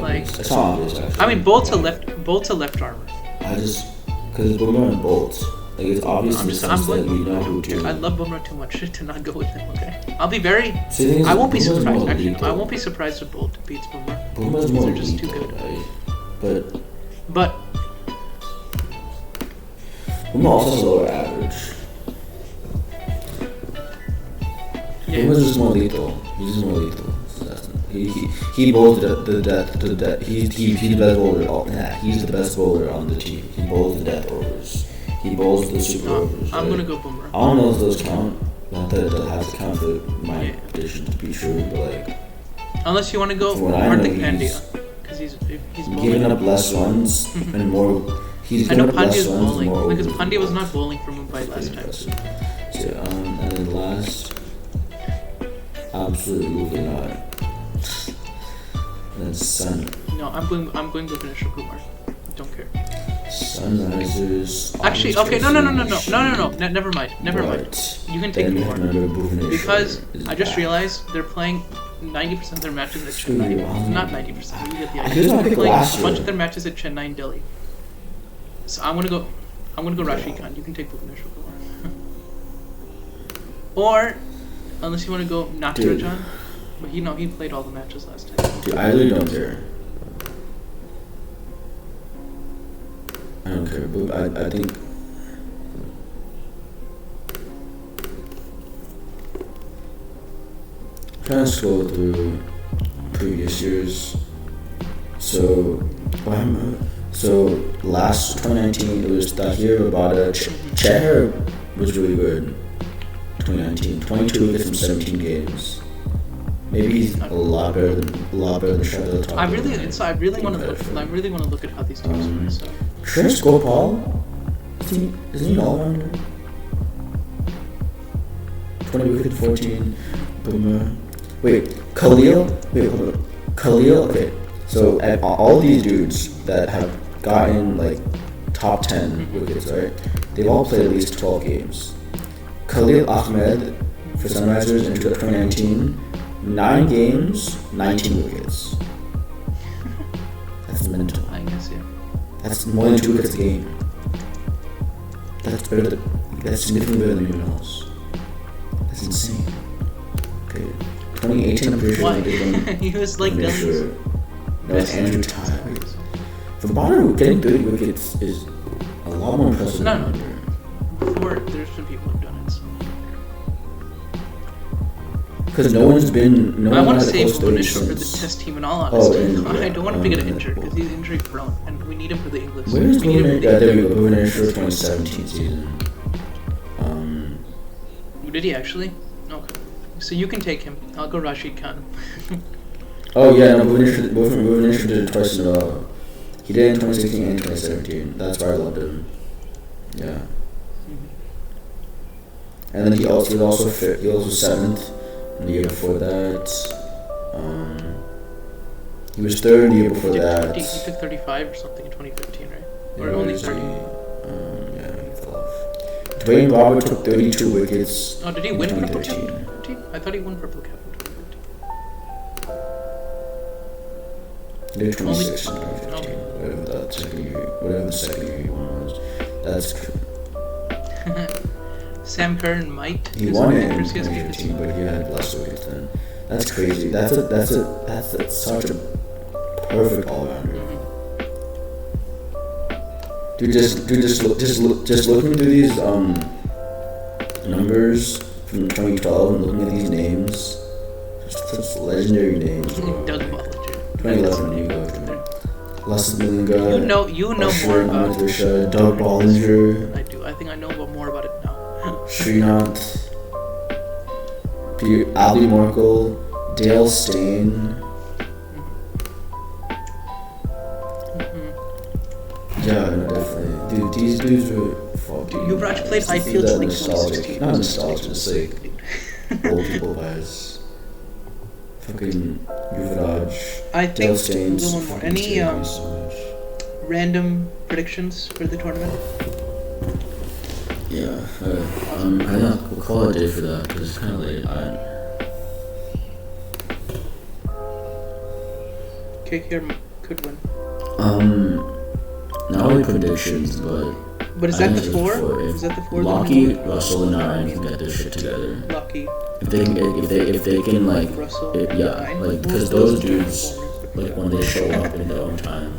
Like, it's not obvious actually. I mean, Bolt's a left armor. Because it's Boomer and Bolt. Like it's obvious in the sense that we know who to. I love Boomer too much to not go with him. Okay, I'll be very. I won't be surprised. Actually, I won't be surprised if Bolt beats Boomer. Boomer's more they're just too good. Right? But. Boomer also has lower average. Yeah. Boomer's just more lethal. He's just more lethal. He bowls the death. He's the best bowler. He's the best bowler on the team. He bowls the death overs. He bowls the super overs. I'm gonna go Boomer. I don't know if those count. Not that it has to count for my prediction to be true, but like. Unless you want to go Hardik Pandya, because he's bowling. Giving up less runs and more. I know Pandya's bowling because Pandya was not bowling for Mumbai last time. So and then last. Absolutely not. And then Sun. No, I'm going Bhubaneswar Kumar. Don't care. Sunrisers. Actually, okay, no. Never mind. You can take Kumar because I just realized they're playing 90% of their matches at Chennai. Not 90%. You get the idea. They're playing a bunch of their matches at Chennai and Delhi. So I'm gonna go Rashid Khan. You can take Bhubaneswar Kumar. Or. Unless you want to go Natarajan, but he played all the matches last time. Dude, I really don't care. I don't care, but I think. I'm trying to scroll through previous years. So last 2019 it was Tahir Rabada. Chehar was really good. 2019, 22 wickets from 17 games. Maybe he's a lot better than Shadow's top. I really want to look at how these teams play. So. Chris Gopal, isn't he all rounder? 20 wickets, 14. Boomer. Wait, Khalil. Wait, hold on. Khalil. Okay, so all these dudes that have gotten like top 10 wickets, right? They've all played at least 12 games. Khalil Ahmed for Sunrisers in 2019, 9 games, 19 wickets. That's mental. I guess, yeah. That's more than 2 wickets a game. That's significantly better than anyone else. That's insane. Okay, 2018, I'm pretty sure. Why? He was like sure. No, it's Andrew Tye. For Bonner, getting 30 wickets is a lot more impressive than under. Before, there's been people who've done it. So. Because no one's been. I want to save Bhubaneswar for the test team in all honesty. I don't want him to get injured because he's injury prone and we need him for the English. Where is Bhubaneswar? Yeah, there we go. Bhubaneswar 2017 season. Did he actually? Okay. So you can take him. I'll go Rashid Khan. Oh yeah, no, Bhubaneswar did it twice in a row. He did it in 2016 and 2017. That's why I loved him. Yeah. And then he was also 7th in the year before that. He was 3rd the year before that. He took 35 or something in 2015, right? Or only 30? Yeah, he fell off. Dwayne Barber took 32 wickets. Oh, did he win Purple Cap in 2015? I thought he won Purple Cap in 2015. He did 26 in 2015. Whatever the second year he won was. That's Sam Curran might. He won it in 2015, but he had less wickets then. That's crazy. That's such a perfect all-rounder. Dude, just looking through these numbers from 2012 and looking at these names, such legendary names. Doug Bollinger. 2011, you go from there. Lassit Malinga. You know more about it. Doug Bollinger. I do. I think I know more about it now. Srinath, Albie Morkel, Dale Steyn. Yeah, no, definitely. Dude, these dudes were fuck, dude. Yuvraj played IPL till like 2016. Not nostalgic, just like old people vibes. Fucking Yuvraj. I think Dale Steyn. one more. Any random predictions for the tournament? Yeah, I think we'll call it a day for that because it's kind of late. KKR could win. Not only predictions, but is that the 4? Is that the 4? Lockie, Russell, and Ryan can get their shit together. Lockie. If they can like, Russell, like because those dudes like when they show up in their own time.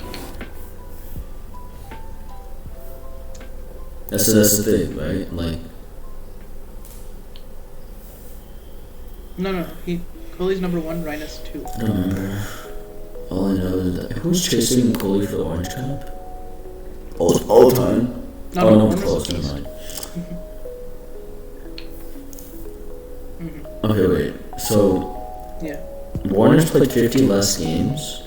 That's the thing, right? Like. No. Kohli's number 1, Rhinus 2. I don't remember. All I know is that who's chasing Kohli for the orange cap? All time. No one's close. Never mind. Okay, wait. So. Yeah. Warner's played 50 less games.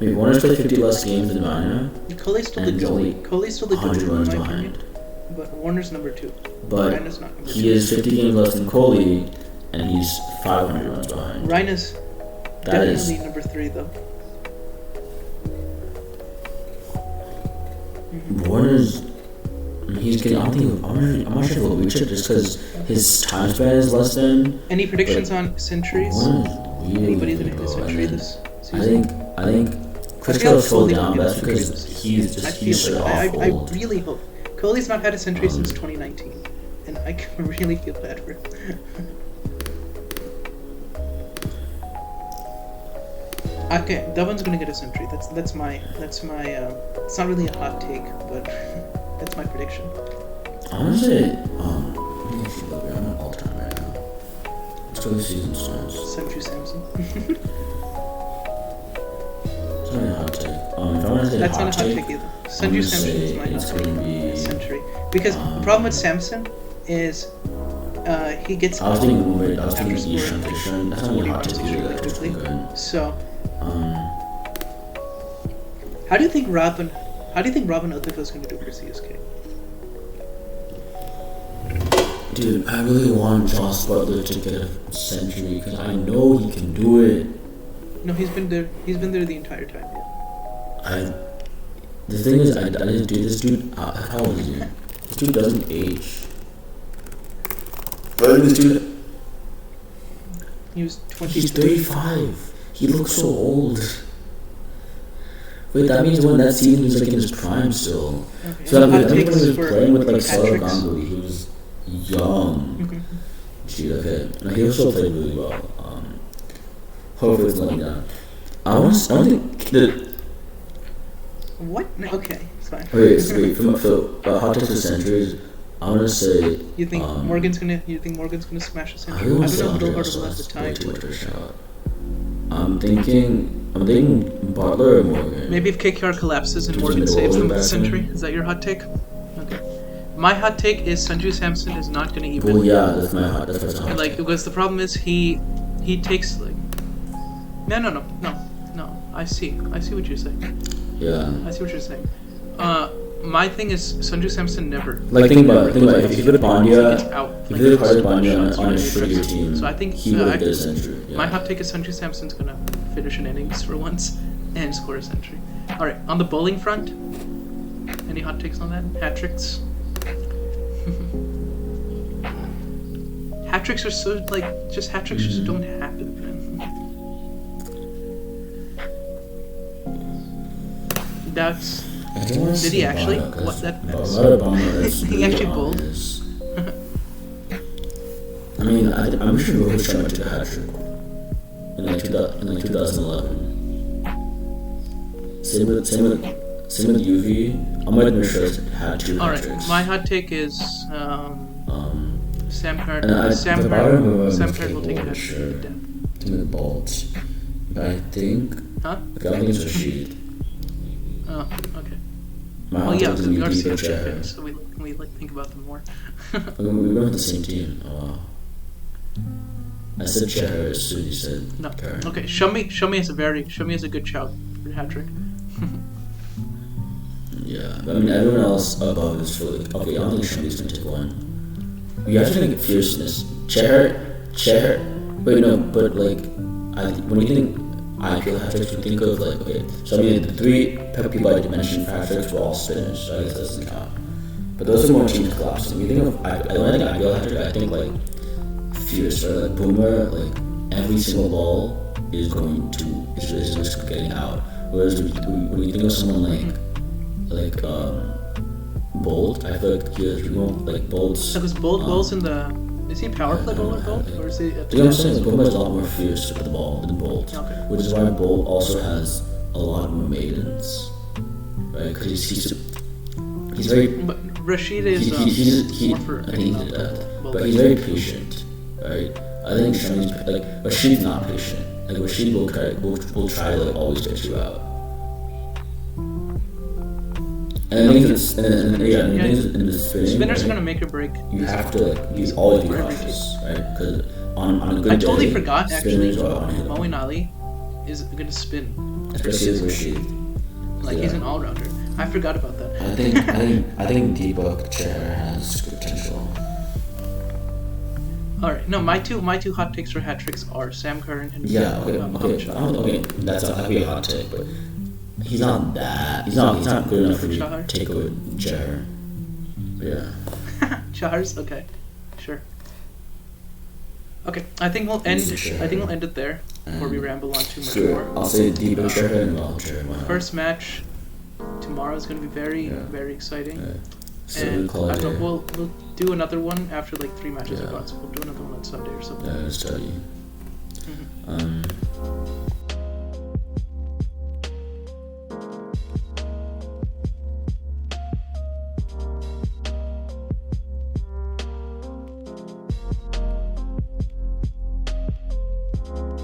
Wait, Warner's played 50 less games than Varner. Kohli's still the 100 runs behind. But Warner's number 2. But Rhinus not number he 2. is 50 games less than Kohli, and he's 500 runs behind. Rhinus definitely number 3 though. Warner's. He's getting. I'm not sure if he'll reach it just because his time span is less than. Any predictions on centuries? Really Anybody's gonna hit a century this season? I think Chris Gale slowed down. That's because he's so off I old. really hope. Kohli's not had a century since 2019, and I really feel bad for him. Okay, Dhawan's gonna get a century. That's my. It's not really a hot take, but that's my prediction. I want to say, I'm not all time right now. Let's go to the season starts. Sanju Samson. It's not a hot take. If I want to say That's hot not a hot take either. Sanju Samson is my it's going to be century. Because the problem with Samson is he gets I was thinking Mumbai. I was after thinking scoring Ishan. That's not really 40 hot runs to do. extremely quickly. Good. So, Um, how do you think Robin Uthika is going to do for CSK? Dude, I really want Joss Butler to get a century because I know he can do it. No, he's been there. He's been there the entire time. Yeah. The thing is, I didn't do this dude. How old is he? This dude doesn't age. But this dude, He was 23. he's 35. He looks so old. Wait, that means when that season he was like in his prime still. Okay. So I Hot mean, when he takes was for playing with like hat Saurabh tricks. Ganguly, he was young. Gee, okay. No, he also played really well. Hopefully it's letting down. I don't think the. What? No, okay, it's fine. Wait, from hot takes for centuries, I want to say. You think um, Morgan's gonna smash a I century? don't I know don't know if if Andre Middle also Harder will have has the way time. too much of a shot. I'm thinking Butler or Morgan. Maybe if KKR collapses and Just Morgan middle saves them order with the batsman. century. Is that your hot take? Okay. My hot take is Sanju Samson is not gonna even. Well, yeah, that's my hot. That's my hot. Like, because the problem is he takes like. No. I see what you're saying. Yeah. I see what you're saying. My thing is Sanju Samson never. Like think about it. If you put He gets Pandya, out. if Like, you put those Pandya shots on a really shittier tricks. team, So I think he would get a century. Yeah. my hot take is Sanju Samson's gonna finish an innings for once and score a century. All right, on the bowling front, any hot takes on that? Hat tricks. Hat tricks are so like just hat tricks just don't happen, man. That's did he actually? What that? He actually bowled. I mean, I'm sure Rohit Sharma took a hat trick in like 2011. Same with UV. Ahmed Mishra had 2 All hat right, tricks. my hot take is Sam Curran. And Sam the Curran bottom will take a hat sure. trick. To make bolts. But I think. Huh? Okay, I think it's Rashid. Oh, okay. My Well, hot yeah, take is because we are Deepak CSK Chahar. fans, so we like think about them more. We went with the same team. Oh, wow. I said Chahar as soon as you said No. Curran. Okay, Shumi has a good shout for hat trick. Yeah, but I mean, everyone else above is for like, okay, I don't think Shumi's gonna take one. You have to think fierceness. Chahar, wait, no, but like, when we think IPL hat tricks, we think of like, okay, so I mean, the 3 people I mentioned for hat tricks were all spinners, so I guess that doesn't count. But those are more teams collapsing. When you think of, when I think IPL hat trick, I think like, fierce, right? Like, Boomer, like, every single ball is risk of getting out. Whereas when you think of someone like Bolt, I feel like he has like Bolt's. Because Bolt's in the. Is he power play bowler Bolt, or is he? You know what I'm saying? Like, Boomer is a lot more fierce with the ball than Bolt, Okay. which is why Bolt also has a lot more maidens, right? Because he's very. But Rashid is more for. I think he did that, but he's very patient, right? I think Shami's like Rashid's not patient. Like Rashid will try to like always get you out. And I think it's in the spinning, Spinners are right, gonna make or break. you have to like always be cautious, right? Because on a good I totally day, forgot actually. spinners are unhittable. Moeen Ali is gonna spin. Especially as Rashid. Like he's an all rounder. I forgot about that. I think Deepak Chahar has potential. All right, no, my two hot takes for hat tricks are Sam Curran and Yeah, okay. That'd be a hot take, but he's not good enough for me Chahar? to take away Chahar. Yeah. Chahars. Okay, sure. Okay, I think we'll end it there before we ramble on too much Sure. more. I'll say Deepak Chahar and Rahul Chahar. Why not? First match tomorrow is going to be very exciting. Yeah. So And we call I it don't know, here. we'll do another one after like 3 matches are Yeah. gone. So we'll do another one on Sunday or something. Study. Mhm.